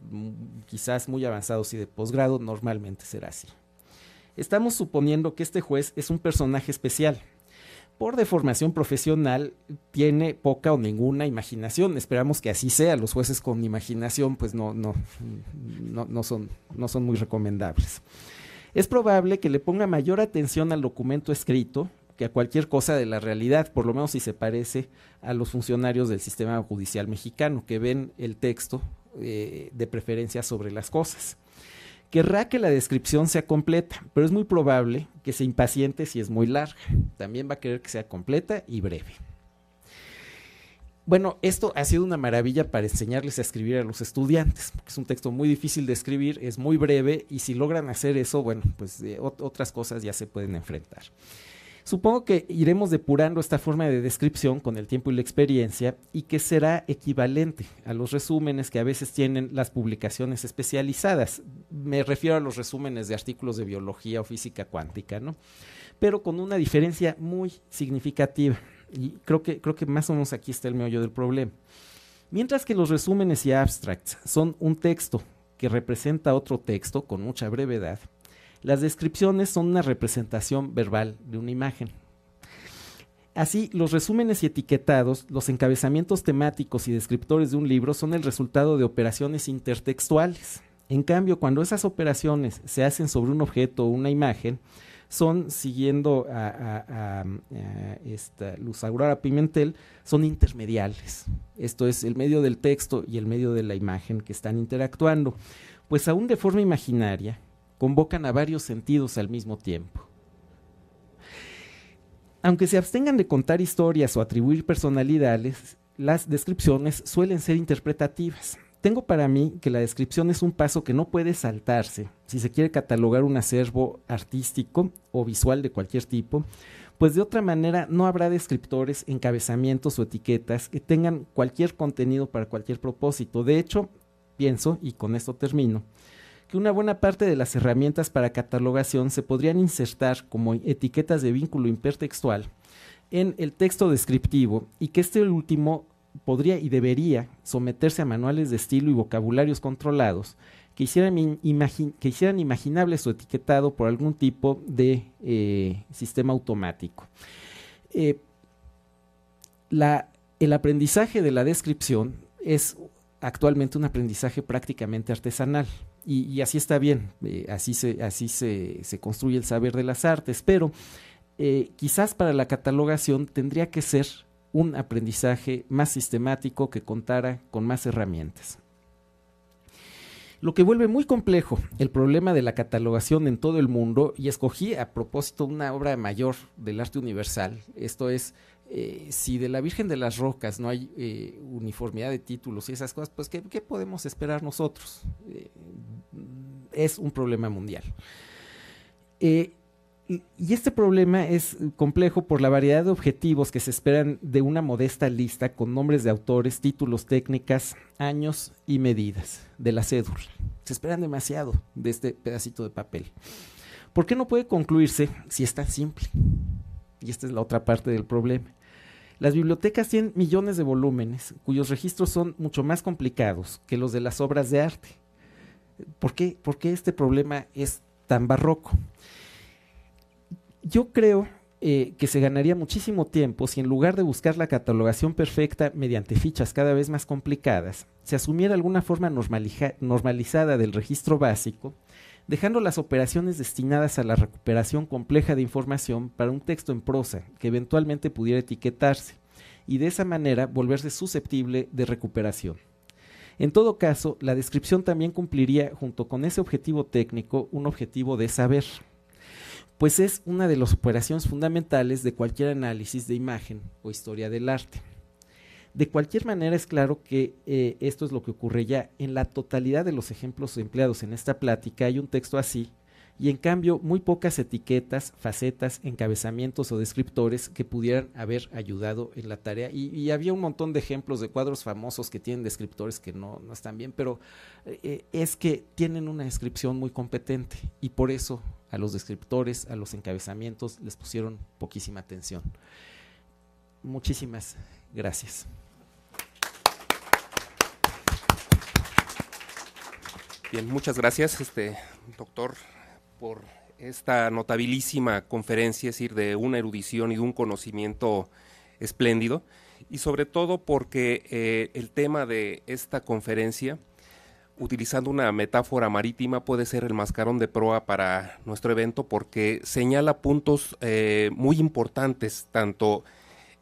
quizás muy avanzados y de posgrado, normalmente será así. Estamos suponiendo que este juez es un personaje especial. Por deformación profesional, tiene poca o ninguna imaginación. Esperamos que así sea. Los jueces con imaginación pues no son muy recomendables. Es probable que le ponga mayor atención al documento escrito que a cualquier cosa de la realidad, por lo menos si se parece a los funcionarios del sistema judicial mexicano, que ven el texto de preferencia sobre las cosas. Querrá que la descripción sea completa, pero es muy probable que se impaciente si es muy larga. También va a querer que sea completa y breve. Bueno, esto ha sido una maravilla para enseñarles a escribir a los estudiantes, porque es un texto muy difícil de escribir, es muy breve, y si logran hacer eso, bueno, pues otras cosas ya se pueden enfrentar. Supongo que iremos depurando esta forma de descripción con el tiempo y la experiencia y que será equivalente a los resúmenes que a veces tienen las publicaciones especializadas. Me refiero a los resúmenes de artículos de biología o física cuántica, ¿no? Pero con una diferencia muy significativa y creo que más o menos aquí está el meollo del problema. Mientras que los resúmenes y abstracts son un texto que representa otro texto con mucha brevedad, las descripciones son una representación verbal de una imagen. Así, los resúmenes y etiquetados, los encabezamientos temáticos y descriptores de un libro son el resultado de operaciones intertextuales. En cambio, cuando esas operaciones se hacen sobre un objeto o una imagen, son, siguiendo a Luz Aurora Pimentel, son intermediales. Esto es, el medio del texto y el medio de la imagen que están interactuando. Pues aún de forma imaginaria, convocan a varios sentidos al mismo tiempo. Aunque se abstengan de contar historias o atribuir personalidades, las descripciones suelen ser interpretativas. Tengo para mí que la descripción es un paso que no puede saltarse si se quiere catalogar un acervo artístico o visual de cualquier tipo, pues de otra manera no habrá descriptores, encabezamientos o etiquetas que tengan cualquier contenido para cualquier propósito. De hecho, pienso, y con esto termino, que una buena parte de las herramientas para catalogación se podrían insertar como etiquetas de vínculo hipertextual en el texto descriptivo y que este último podría y debería someterse a manuales de estilo y vocabularios controlados que hicieran imaginable su etiquetado por algún tipo de sistema automático. El aprendizaje de la descripción es actualmente un aprendizaje prácticamente artesanal. Y así está bien, así se construye el saber de las artes, pero quizás para la catalogación tendría que ser un aprendizaje más sistemático que contara con más herramientas. Lo que vuelve muy complejo el problema de la catalogación en todo el mundo, y escogí a propósito una obra mayor del arte universal, esto es, si de la Virgen de las Rocas no hay uniformidad de títulos y esas cosas, pues ¿qué podemos esperar nosotros? Es un problema mundial. Y este problema es complejo por la variedad de objetivos que se esperan de una modesta lista con nombres de autores, títulos, técnicas, años y medidas de la cédula. Se esperan demasiado de este pedacito de papel. ¿Por qué no puede concluirse si es tan simple? Y esta es la otra parte del problema. Las bibliotecas tienen millones de volúmenes cuyos registros son mucho más complicados que los de las obras de arte. ¿Por qué este problema es tan barroco? Yo creo que se ganaría muchísimo tiempo si en lugar de buscar la catalogación perfecta mediante fichas cada vez más complicadas, se asumiera alguna forma normalizada del registro básico, dejando las operaciones destinadas a la recuperación compleja de información para un texto en prosa que eventualmente pudiera etiquetarse y de esa manera volverse susceptible de recuperación. En todo caso, la descripción también cumpliría junto con ese objetivo técnico un objetivo de saber, pues es una de las operaciones fundamentales de cualquier análisis de imagen o historia del arte. De cualquier manera es claro que esto es lo que ocurre ya. En la totalidad de los ejemplos empleados en esta plática hay un texto así, y en cambio muy pocas etiquetas, facetas, encabezamientos o descriptores que pudieran haber ayudado en la tarea. Y había un montón de ejemplos de cuadros famosos que tienen descriptores que no están bien, pero es que tienen una descripción muy competente y por eso a los descriptores, a los encabezamientos les pusieron poquísima atención. Muchísimas gracias. Bien, muchas gracias, doctor, por esta notabilísima conferencia, es decir, de una erudición y de un conocimiento espléndido, y sobre todo porque el tema de esta conferencia, utilizando una metáfora marítima, puede ser el mascarón de proa para nuestro evento, porque señala puntos muy importantes, tanto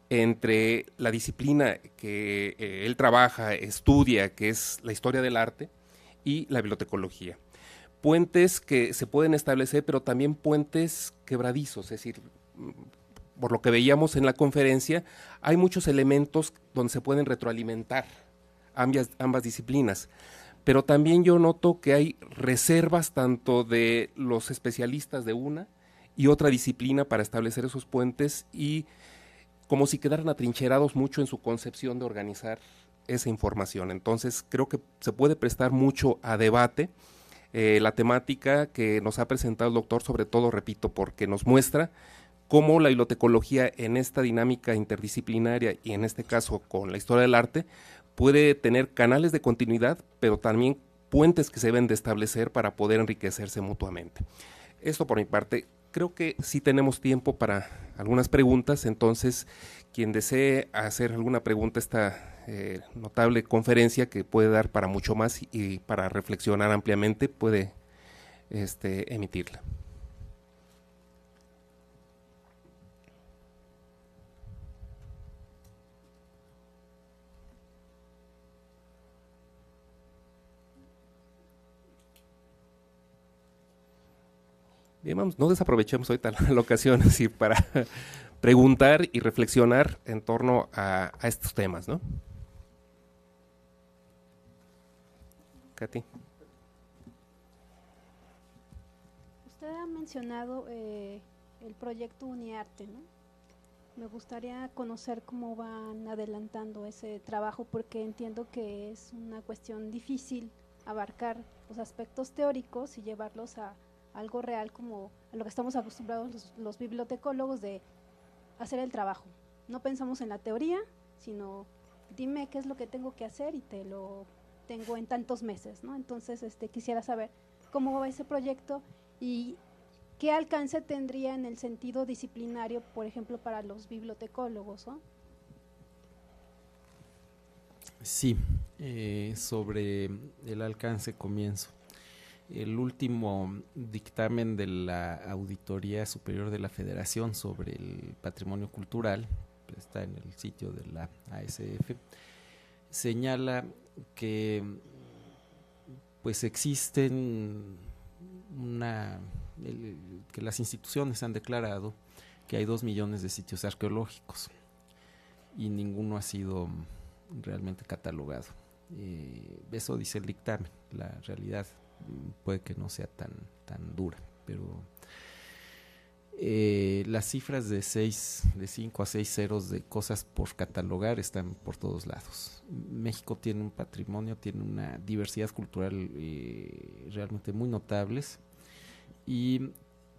entre la disciplina que él trabaja, estudia, que es la historia del arte, y la bibliotecología. Puentes que se pueden establecer, pero también puentes quebradizos, es decir, por lo que veíamos en la conferencia, hay muchos elementos donde se pueden retroalimentar ambas disciplinas, pero también yo noto que hay reservas tanto de los especialistas de una y otra disciplina para establecer esos puentes, y como si quedaran atrincherados mucho en su concepción de organizar esa información. Entonces creo que se puede prestar mucho a debate la temática que nos ha presentado el doctor, sobre todo, repito, porque nos muestra cómo la bibliotecología en esta dinámica interdisciplinaria y en este caso con la historia del arte puede tener canales de continuidad, pero también puentes que se deben de establecer para poder enriquecerse mutuamente. Esto por mi parte. Creo que sí tenemos tiempo para algunas preguntas, entonces quien desee hacer alguna pregunta a esta notable conferencia, que puede dar para mucho más y para reflexionar ampliamente, puede emitirla. Bien, vamos, no desaprovechemos ahorita la ocasión así para preguntar y reflexionar en torno a estos temas, ¿no? Katy. Usted ha mencionado el proyecto UniArte, ¿no? Me gustaría conocer cómo van adelantando ese trabajo, porque entiendo que es una cuestión difícil abarcar los aspectos teóricos y llevarlos a algo real, como a lo que estamos acostumbrados los bibliotecólogos, de hacer el trabajo. No pensamos en la teoría, sino dime qué es lo que tengo que hacer y te lo tengo en tantos meses, ¿no? Entonces quisiera saber cómo va ese proyecto y qué alcance tendría en el sentido disciplinario, por ejemplo, para los bibliotecólogos, ¿no? Sí, Sobre el alcance comienzo. El último dictamen de la Auditoría Superior de la Federación sobre el patrimonio cultural, está en el sitio de la ASF, señala que pues existen que las instituciones han declarado que hay 2 millones de sitios arqueológicos y ninguno ha sido realmente catalogado. Eso dice el dictamen. La realidad puede que no sea tan dura, pero las cifras de 5 a 6 ceros de cosas por catalogar están por todos lados. México tiene un patrimonio, tiene una diversidad cultural realmente muy notables, y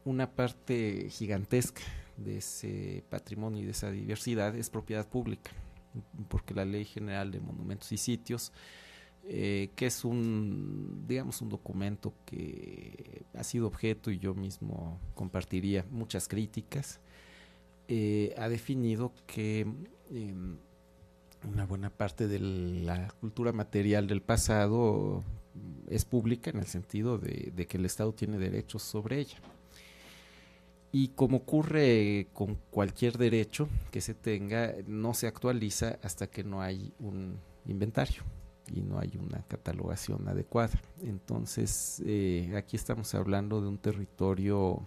una parte gigantesca de ese patrimonio y de esa diversidad es propiedad pública, porque la Ley General de Monumentos y Sitios, que es un documento que ha sido objeto, y yo mismo compartiría muchas críticas, ha definido que una buena parte de la cultura material del pasado es pública, en el sentido de que el Estado tiene derechos sobre ella. Y como ocurre con cualquier derecho que se tenga, no se actualiza hasta que no hay un inventario y no hay una catalogación adecuada. Entonces, aquí estamos hablando de un territorio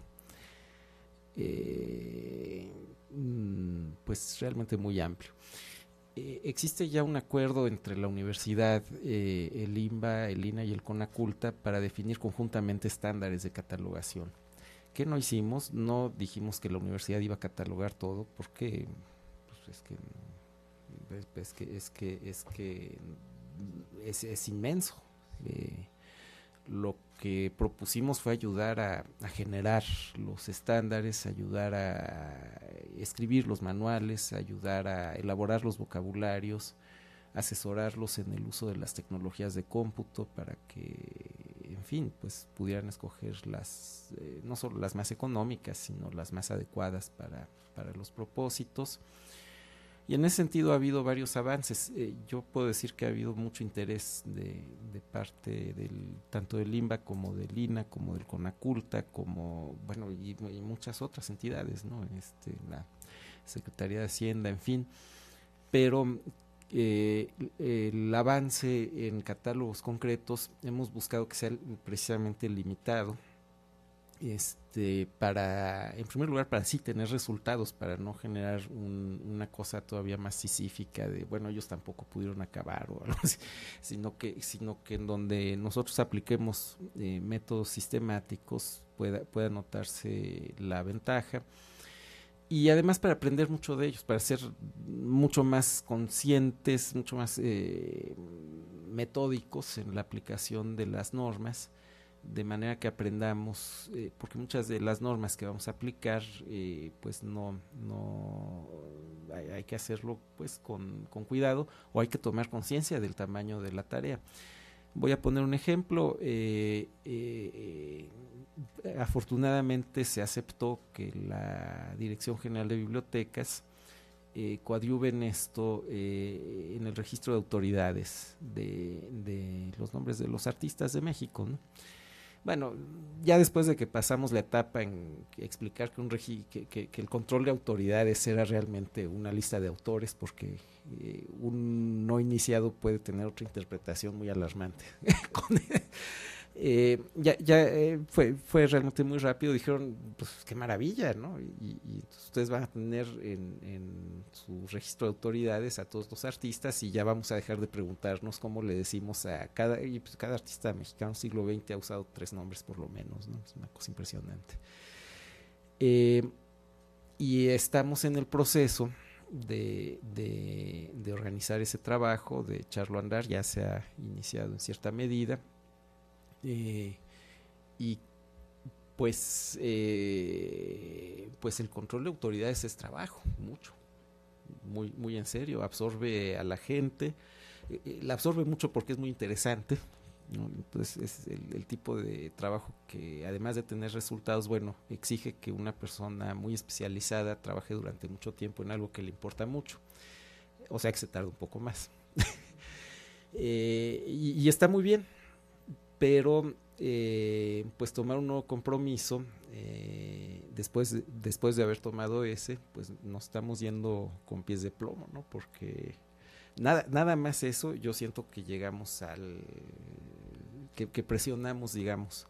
pues realmente muy amplio. Existe ya un acuerdo entre la universidad, el INBA, el INAH y el CONACULTA para definir conjuntamente estándares de catalogación. ¿Qué no hicimos? No dijimos que la universidad iba a catalogar todo, porque pues es inmenso. Lo que propusimos fue ayudar a generar los estándares, ayudar a escribir los manuales, ayudar a elaborar los vocabularios, asesorarlos en el uso de las tecnologías de cómputo para que, en fin, pues pudieran escoger no solo las más económicas, sino las más adecuadas para los propósitos. Y en ese sentido ha habido varios avances. Yo puedo decir que ha habido mucho interés de parte tanto del INBA como del INAH, como del CONACULTA, y muchas otras entidades, ¿no? La Secretaría de Hacienda, en fin. Pero el avance en catálogos concretos hemos buscado que sea precisamente limitado, en primer lugar, para sí tener resultados, para no generar una cosa todavía más sisífica de, ellos tampoco pudieron acabar o algo así, sino que en donde nosotros apliquemos métodos sistemáticos pueda notarse la ventaja. Y además para aprender mucho de ellos, para ser mucho más conscientes, mucho más metódicos en la aplicación de las normas, de manera que aprendamos, porque muchas de las normas que vamos a aplicar, pues no hay que hacerlo pues con cuidado, o hay que tomar conciencia del tamaño de la tarea. Voy a poner un ejemplo. Afortunadamente se aceptó que la Dirección General de Bibliotecas coadyuve en esto, en el registro de autoridades de los nombres de los artistas de México, ¿no? Bueno, ya después de que pasamos la etapa en explicar que el control de autoridades era realmente una lista de autores, porque un no iniciado puede tener otra interpretación muy alarmante. Fue realmente muy rápido. Dijeron, pues qué maravilla, ¿no? Y ustedes van a tener en su registro de autoridades a todos los artistas, y ya vamos a dejar de preguntarnos cómo le decimos a cada artista mexicano siglo XX ha usado 3 nombres por lo menos, ¿no? Es una cosa impresionante. Y estamos en el proceso de organizar ese trabajo, de echarlo a andar. Ya se ha iniciado en cierta medida. Y pues el control de autoridades es trabajo, muy en serio, absorbe a la gente, la absorbe mucho porque es muy interesante, ¿no? Entonces es el tipo de trabajo que, además de tener resultados, exige que una persona muy especializada trabaje durante mucho tiempo en algo que le importa mucho, o sea que se tarda un poco más. y está muy bien, pero pues tomar un nuevo compromiso después de haber tomado ese, pues nos estamos yendo con pies de plomo, ¿no? Porque nada más eso, yo siento que llegamos que presionamos, digamos,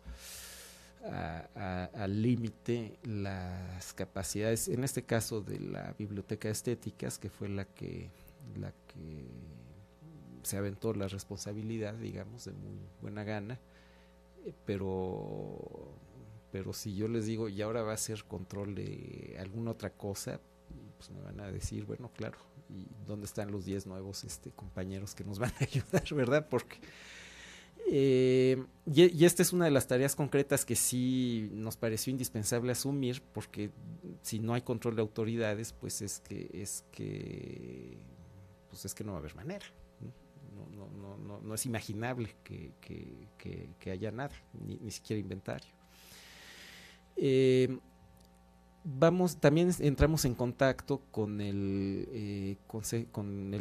al límite las capacidades, en este caso de la Biblioteca de Estéticas, que fue la que se aventó la responsabilidad, digamos, de muy buena gana, pero si yo les digo, y ahora va a ser control de alguna otra cosa, pues me van a decir, bueno, claro, ¿y dónde están los 10 nuevos compañeros que nos van a ayudar, verdad? Porque y esta es una de las tareas concretas que sí nos pareció indispensable asumir, porque si no hay control de autoridades, pues es que no va a haber manera. No es imaginable que haya nada, ni siquiera inventario. También entramos en contacto con el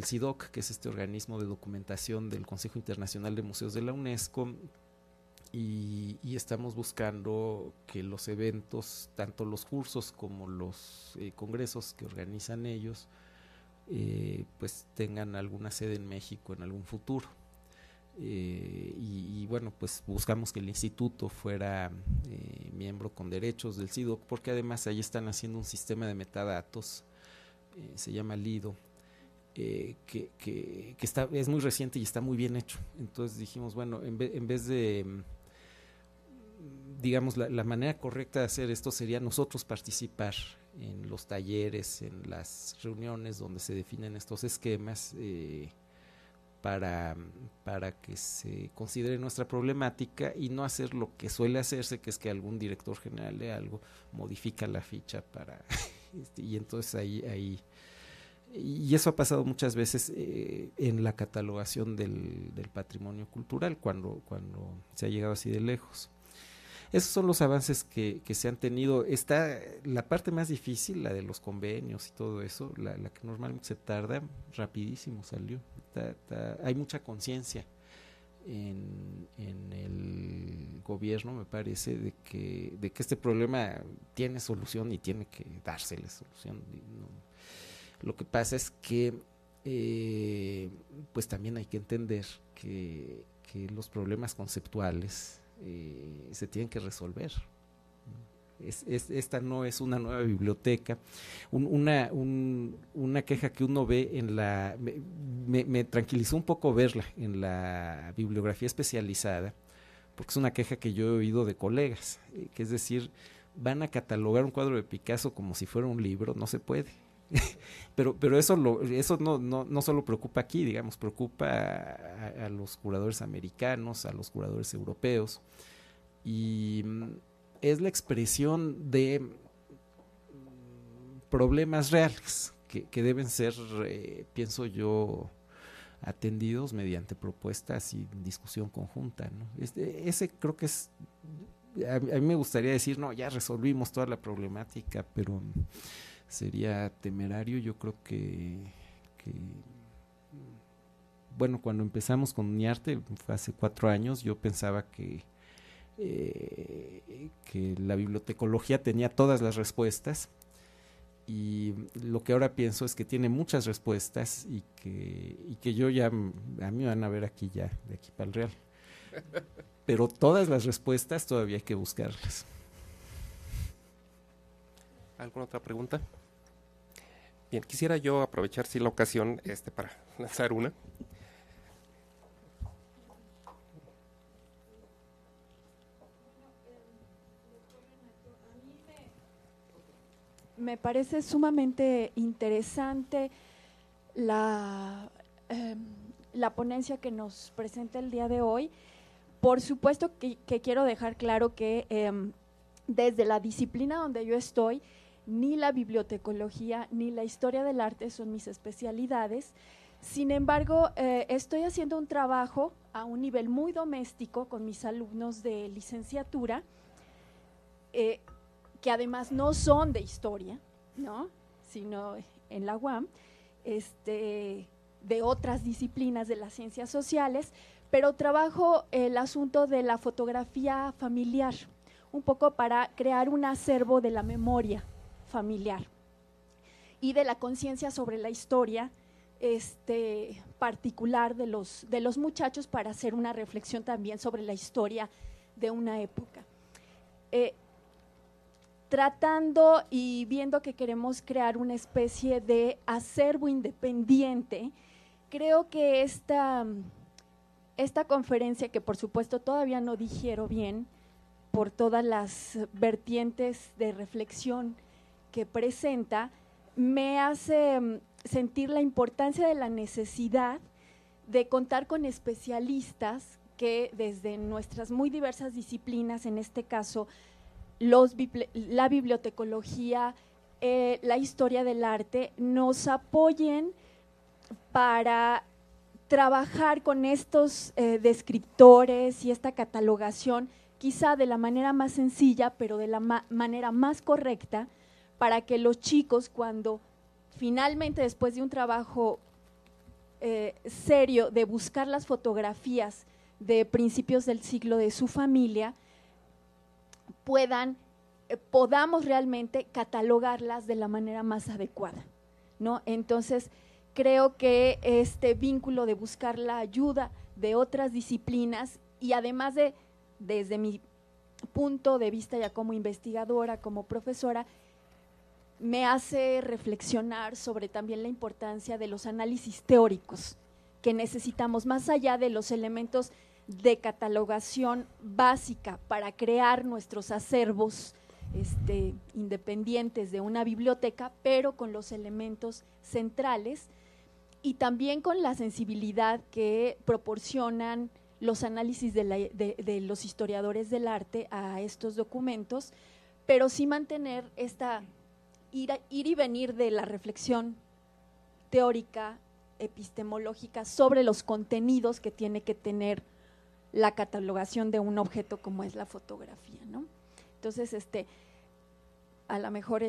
CIDOC, que es este organismo de documentación del Consejo Internacional de Museos de la UNESCO, y estamos buscando que los eventos, tanto los cursos como los congresos que organizan ellos, pues tengan alguna sede en México en algún futuro. Y bueno, pues buscamos que el instituto fuera miembro con derechos del CIDOC, porque además ahí están haciendo un sistema de metadatos, se llama Lido, que es muy reciente y está muy bien hecho. Entonces dijimos, bueno, en vez de, digamos, la manera correcta de hacer esto sería nosotros participar en los talleres, en las reuniones donde se definen estos esquemas, para que se considere nuestra problemática y no hacer lo que suele hacerse, que es que algún director general de algo modifica la ficha para y entonces ahí y eso ha pasado muchas veces en la catalogación del patrimonio cultural cuando se ha llegado así de lejos. Esos son los avances que se han tenido. Está la parte más difícil, la de los convenios y todo eso, la que normalmente se tarda, rapidísimo salió. Hay mucha conciencia en el gobierno, me parece, de que este problema tiene solución y tiene que dársele solución. Lo que pasa es que pues también hay que entender que los problemas conceptuales se tienen que resolver. Esta no es una nueva biblioteca. Una queja que uno ve me tranquilizó un poco verla en la bibliografía especializada, porque es una queja que yo he oído de colegas, que es decir, van a catalogar un cuadro de Picasso como si fuera un libro. No se puede. pero eso no solo preocupa aquí, digamos, preocupa a los curadores americanos, a los curadores europeos, y es la expresión de problemas reales que deben ser, pienso yo, atendidos mediante propuestas y discusión conjunta, ¿no? Ese creo que es, a mí me gustaría decir, no, ya resolvimos toda la problemática, pero sería temerario. Yo creo que bueno, cuando empezamos con Uniarte, fue hace 4 años, yo pensaba que la bibliotecología tenía todas las respuestas, y lo que ahora pienso es que tiene muchas respuestas y que yo ya, a mí me van a ver aquí ya, de aquí para el Real, pero todas las respuestas todavía hay que buscarlas. ¿Alguna otra pregunta? Bien, quisiera yo aprovechar la ocasión para lanzar una. Me parece sumamente interesante la ponencia que nos presenta el día de hoy. Por supuesto que quiero dejar claro que desde la disciplina donde yo estoy, ni la bibliotecología ni la historia del arte son mis especialidades. Sin embargo, estoy haciendo un trabajo a un nivel muy doméstico con mis alumnos de licenciatura, que además no son de historia, ¿no?, sino en la UAM, de otras disciplinas de las ciencias sociales, pero trabajo el asunto de la fotografía familiar, un poco para crear un acervo de la memoria familiar y de la conciencia sobre la historia particular de los muchachos, para hacer una reflexión también sobre la historia de una época. Tratando y viendo que queremos crear una especie de acervo independiente, creo que esta conferencia, que por supuesto todavía no digiero bien por todas las vertientes de reflexión que presenta, me hace sentir la importancia de la necesidad de contar con especialistas que desde nuestras muy diversas disciplinas, en este caso la bibliotecología, la historia del arte, nos apoyen para trabajar con estos descriptores y esta catalogación, quizá de la manera más sencilla, pero de la manera más correcta, para que los chicos, cuando finalmente, después de un trabajo serio de buscar las fotografías de principios del siglo de su familia, podamos realmente catalogarlas de la manera más adecuada, ¿no? Entonces, creo que este vínculo de buscar la ayuda de otras disciplinas, y además desde mi punto de vista ya como investigadora, como profesora, me hace reflexionar sobre también la importancia de los análisis teóricos que necesitamos, más allá de los elementos de catalogación básica para crear nuestros acervos independientes de una biblioteca, pero con los elementos centrales y también con la sensibilidad que proporcionan los análisis de los historiadores del arte a estos documentos, pero sí mantener ir y venir de la reflexión teórica, epistemológica sobre los contenidos que tiene que tener la catalogación de un objeto como es la fotografía, ¿no? Entonces, a lo mejor,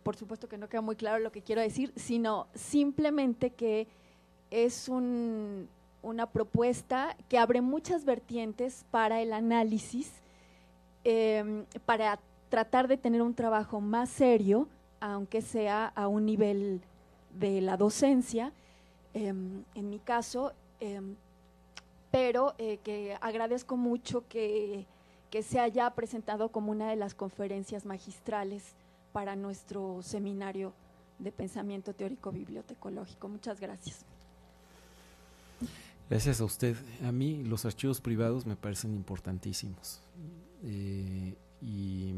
por supuesto que no queda muy claro lo que quiero decir, sino simplemente que es una propuesta que abre muchas vertientes para el análisis, para tratar de tener un trabajo más serio, aunque sea a un nivel de la docencia, en mi caso, pero que agradezco mucho que se haya presentado como una de las conferencias magistrales para nuestro seminario de pensamiento teórico bibliotecológico. Muchas gracias. Gracias a usted. A mí los archivos privados me parecen importantísimos y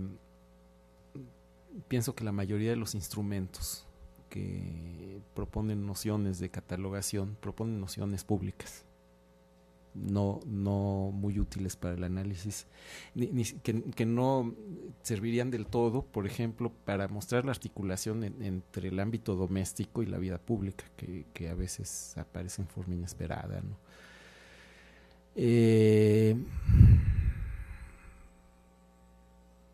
pienso que la mayoría de los instrumentos que proponen nociones de catalogación proponen nociones públicas, no muy útiles para el análisis, que no servirían del todo, por ejemplo, para mostrar la articulación entre el ámbito doméstico y la vida pública, que a veces aparece en forma inesperada, ¿no?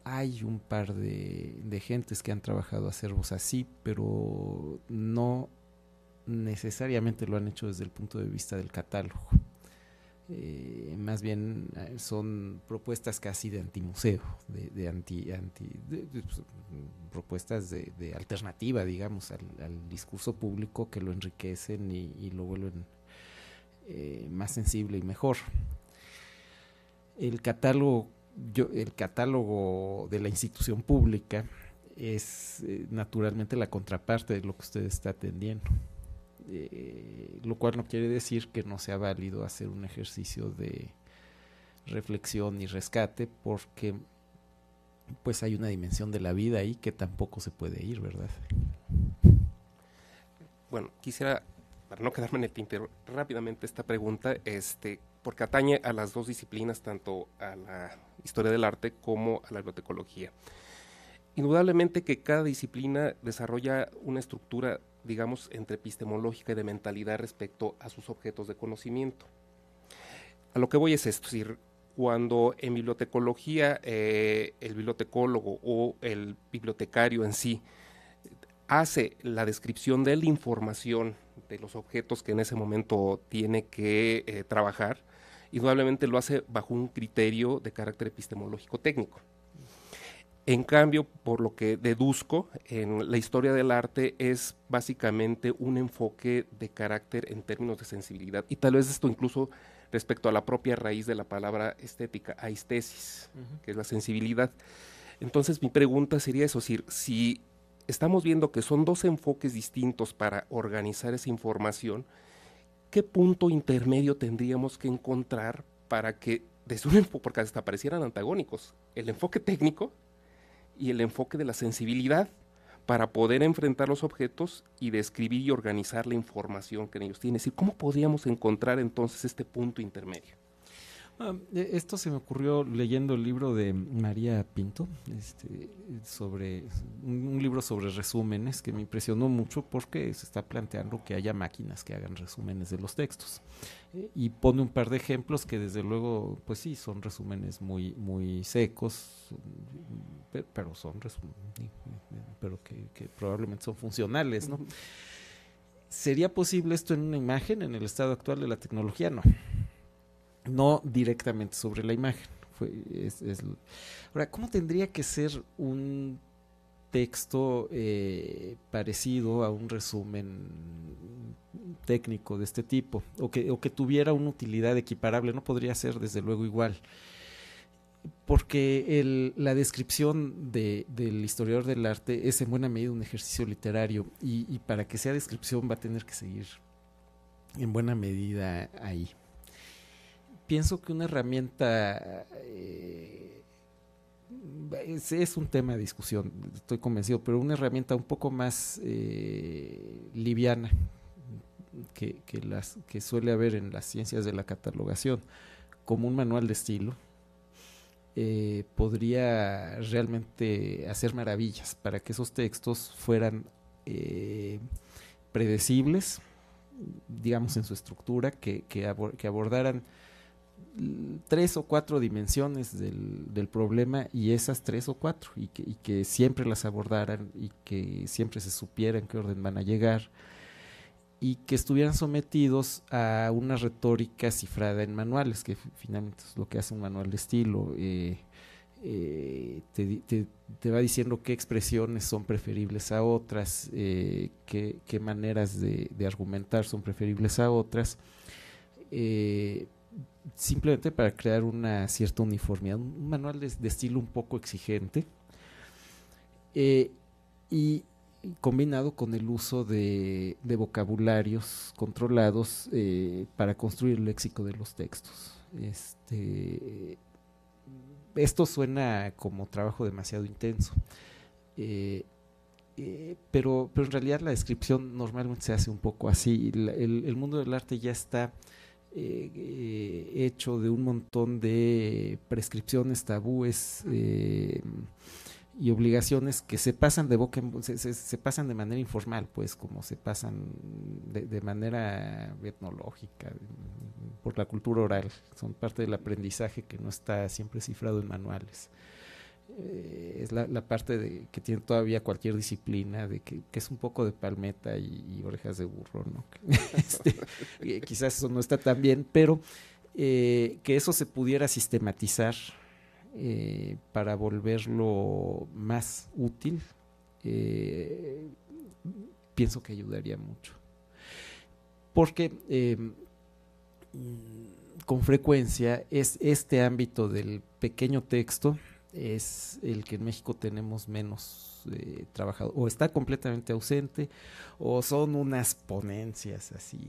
Hay un par de gentes que han trabajado acervos así, pero no necesariamente lo han hecho desde el punto de vista del catálogo. Más bien son propuestas casi de antimuseo, propuestas de alternativa, digamos, al discurso público, que lo enriquecen y lo vuelven más sensible y mejor. El catálogo de la institución pública es naturalmente la contraparte de lo que usted está atendiendo. Lo cual no quiere decir que no sea válido hacer un ejercicio de reflexión y rescate, porque pues hay una dimensión de la vida ahí que tampoco se puede ir, ¿verdad? Bueno, quisiera, para no quedarme en el tintero, rápidamente esta pregunta, porque atañe a las dos disciplinas, tanto a la historia del arte como a la bibliotecología. Indudablemente que cada disciplina desarrolla una estructura, digamos, entre epistemológica y de mentalidad respecto a sus objetos de conocimiento. A lo que voy es esto, es decir, cuando en bibliotecología el bibliotecólogo o el bibliotecario en sí hace la descripción de la información de los objetos que en ese momento tiene que trabajar, indudablemente lo hace bajo un criterio de carácter epistemológico técnico. En cambio, por lo que deduzco, en la historia del arte es básicamente un enfoque de carácter en términos de sensibilidad, y tal vez esto incluso respecto a la propia raíz de la palabra estética, aistesis, que es la sensibilidad. Entonces mi pregunta sería eso, si estamos viendo que son dos enfoques distintos para organizar esa información, ¿qué punto intermedio tendríamos que encontrar para que, desde un enfoque, porque hasta parecieran antagónicos, el enfoque técnico y el enfoque de la sensibilidad, para poder enfrentar los objetos y describir y organizar la información que en ellos tienen? Es decir, ¿cómo podríamos encontrar entonces este punto intermedio? Esto se me ocurrió leyendo el libro de María Pinto, sobre un libro sobre resúmenes, que me impresionó mucho porque se está planteando que haya máquinas que hagan resúmenes de los textos, y pone un par de ejemplos que desde luego, pues sí, son resúmenes muy, muy secos, pero son resúmenes, pero que probablemente son funcionales, ¿no? ¿Sería posible esto en una imagen en el estado actual de la tecnología? No directamente sobre la imagen. Ahora, ¿cómo tendría que ser un texto parecido a un resumen técnico de este tipo? O que tuviera una utilidad equiparable. No podría ser desde luego igual. Porque la descripción del historiador del arte es en buena medida un ejercicio literario, y para que sea descripción va a tener que seguir en buena medida ahí. Pienso que una herramienta es un tema de discusión, estoy convencido, pero una herramienta un poco más liviana que suele haber en las ciencias de la catalogación, como un manual de estilo, podría realmente hacer maravillas para que esos textos fueran predecibles, digamos, en su estructura, que abordaran 3 o 4 dimensiones del problema, y esas 3 o 4, y que siempre las abordaran, y que siempre se supiera en qué orden van a llegar, y que estuvieran sometidos a una retórica cifrada en manuales, que finalmente es lo que hace un manual de estilo. Te va diciendo qué expresiones son preferibles a otras, qué maneras de argumentar son preferibles a otras, simplemente para crear una cierta uniformidad, un manual de estilo un poco exigente, y combinado con el uso de vocabularios controlados para construir el léxico de los textos. Esto suena como trabajo demasiado intenso, pero en realidad la descripción normalmente se hace un poco así. El mundo del arte ya está hecho de un montón de prescripciones, tabúes y obligaciones que se pasan de boca se pasan de manera informal, pues, como se pasan de manera etnológica, por la cultura oral. Son parte del aprendizaje que no está siempre cifrado en manuales. Es la parte que tiene todavía cualquier disciplina, de que es un poco de palmeta y orejas de burro, ¿no? Quizás eso no está tan bien, pero que eso se pudiera sistematizar para volverlo más útil, pienso que ayudaría mucho, porque con frecuencia es este ámbito del pequeño texto es el que en México tenemos menos trabajado, o está completamente ausente, o son unas ponencias así,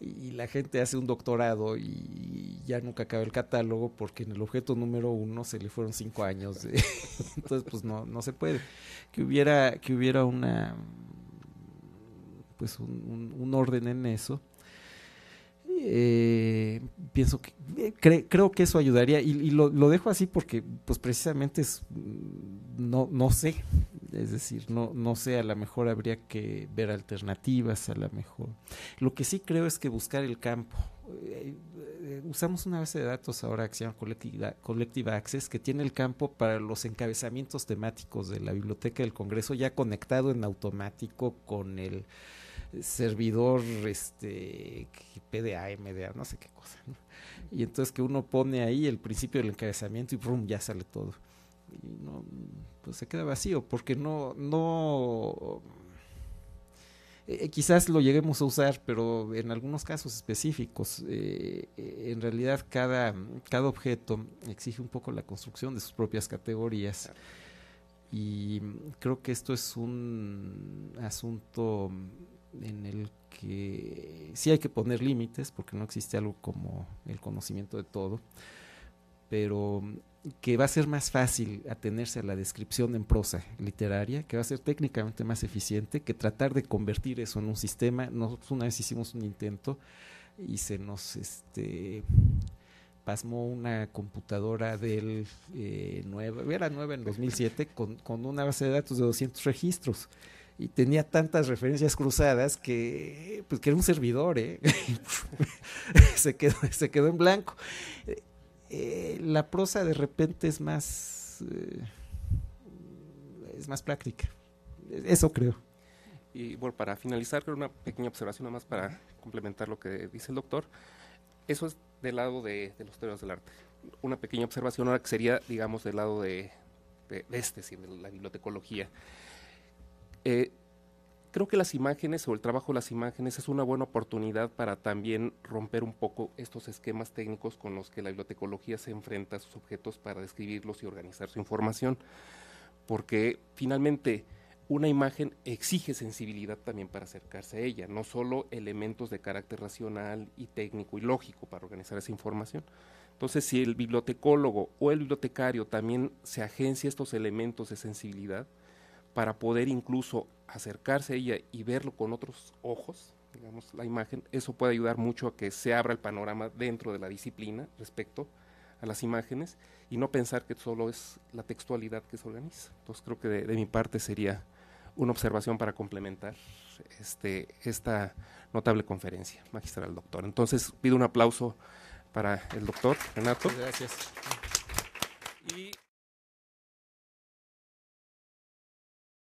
y la gente hace un doctorado y ya nunca acaba el catálogo, porque en el objeto número 1 se le fueron 5 años, entonces pues no se puede. Que hubiera una, pues un orden en eso. Pienso que creo que eso ayudaría, y lo dejo así porque pues precisamente no sé, es decir, no sé, a lo mejor habría que ver alternativas, a lo mejor. Lo que sí creo es que buscar el campo. Usamos una base de datos ahora que se llama Collective Access, que tiene el campo para los encabezamientos temáticos de la Biblioteca del Congreso ya conectado en automático con el servidor PDA, MDA, no sé qué cosa, ¿no? Y entonces que uno pone ahí el principio del encabezamiento y ¡brum! Ya sale todo. Y no, pues se queda vacío, porque quizás lo lleguemos a usar, pero en algunos casos específicos. En realidad cada objeto exige un poco la construcción de sus propias categorías, y creo que esto es un asunto en el que sí hay que poner límites, porque no existe algo como el conocimiento de todo, pero que va a ser más fácil atenerse a la descripción en prosa literaria, que va a ser técnicamente más eficiente que tratar de convertir eso en un sistema. Nosotros una vez hicimos un intento y se nos pasmó una computadora del era nueva en 2007 con una base de datos de 200 registros, y tenía tantas referencias cruzadas que era un servidor, se quedó en blanco. La prosa de repente es más práctica, eso creo. Y bueno, para finalizar, creo una pequeña observación nada más para complementar lo que dice el doctor. Eso es del lado de los teóricos del arte. Una pequeña observación ahora que sería, digamos, del lado de la bibliotecología. Creo que las imágenes o el trabajo de las imágenes es una buena oportunidad para también romper un poco estos esquemas técnicos con los que la bibliotecología se enfrenta a sus objetos para describirlos y organizar su información, porque finalmente una imagen exige sensibilidad también para acercarse a ella, no solo elementos de carácter racional y técnico y lógico para organizar esa información. Entonces, si el bibliotecólogo o el bibliotecario también se agencia estos elementos de sensibilidad para poder incluso acercarse a ella y verlo con otros ojos, digamos, la imagen, eso puede ayudar mucho a que se abra el panorama dentro de la disciplina respecto a las imágenes y no pensar que solo es la textualidad que se organiza. Entonces creo que de mi parte sería una observación para complementar esta notable conferencia magistral, doctor. Entonces pido un aplauso para el doctor Renato. Gracias. Y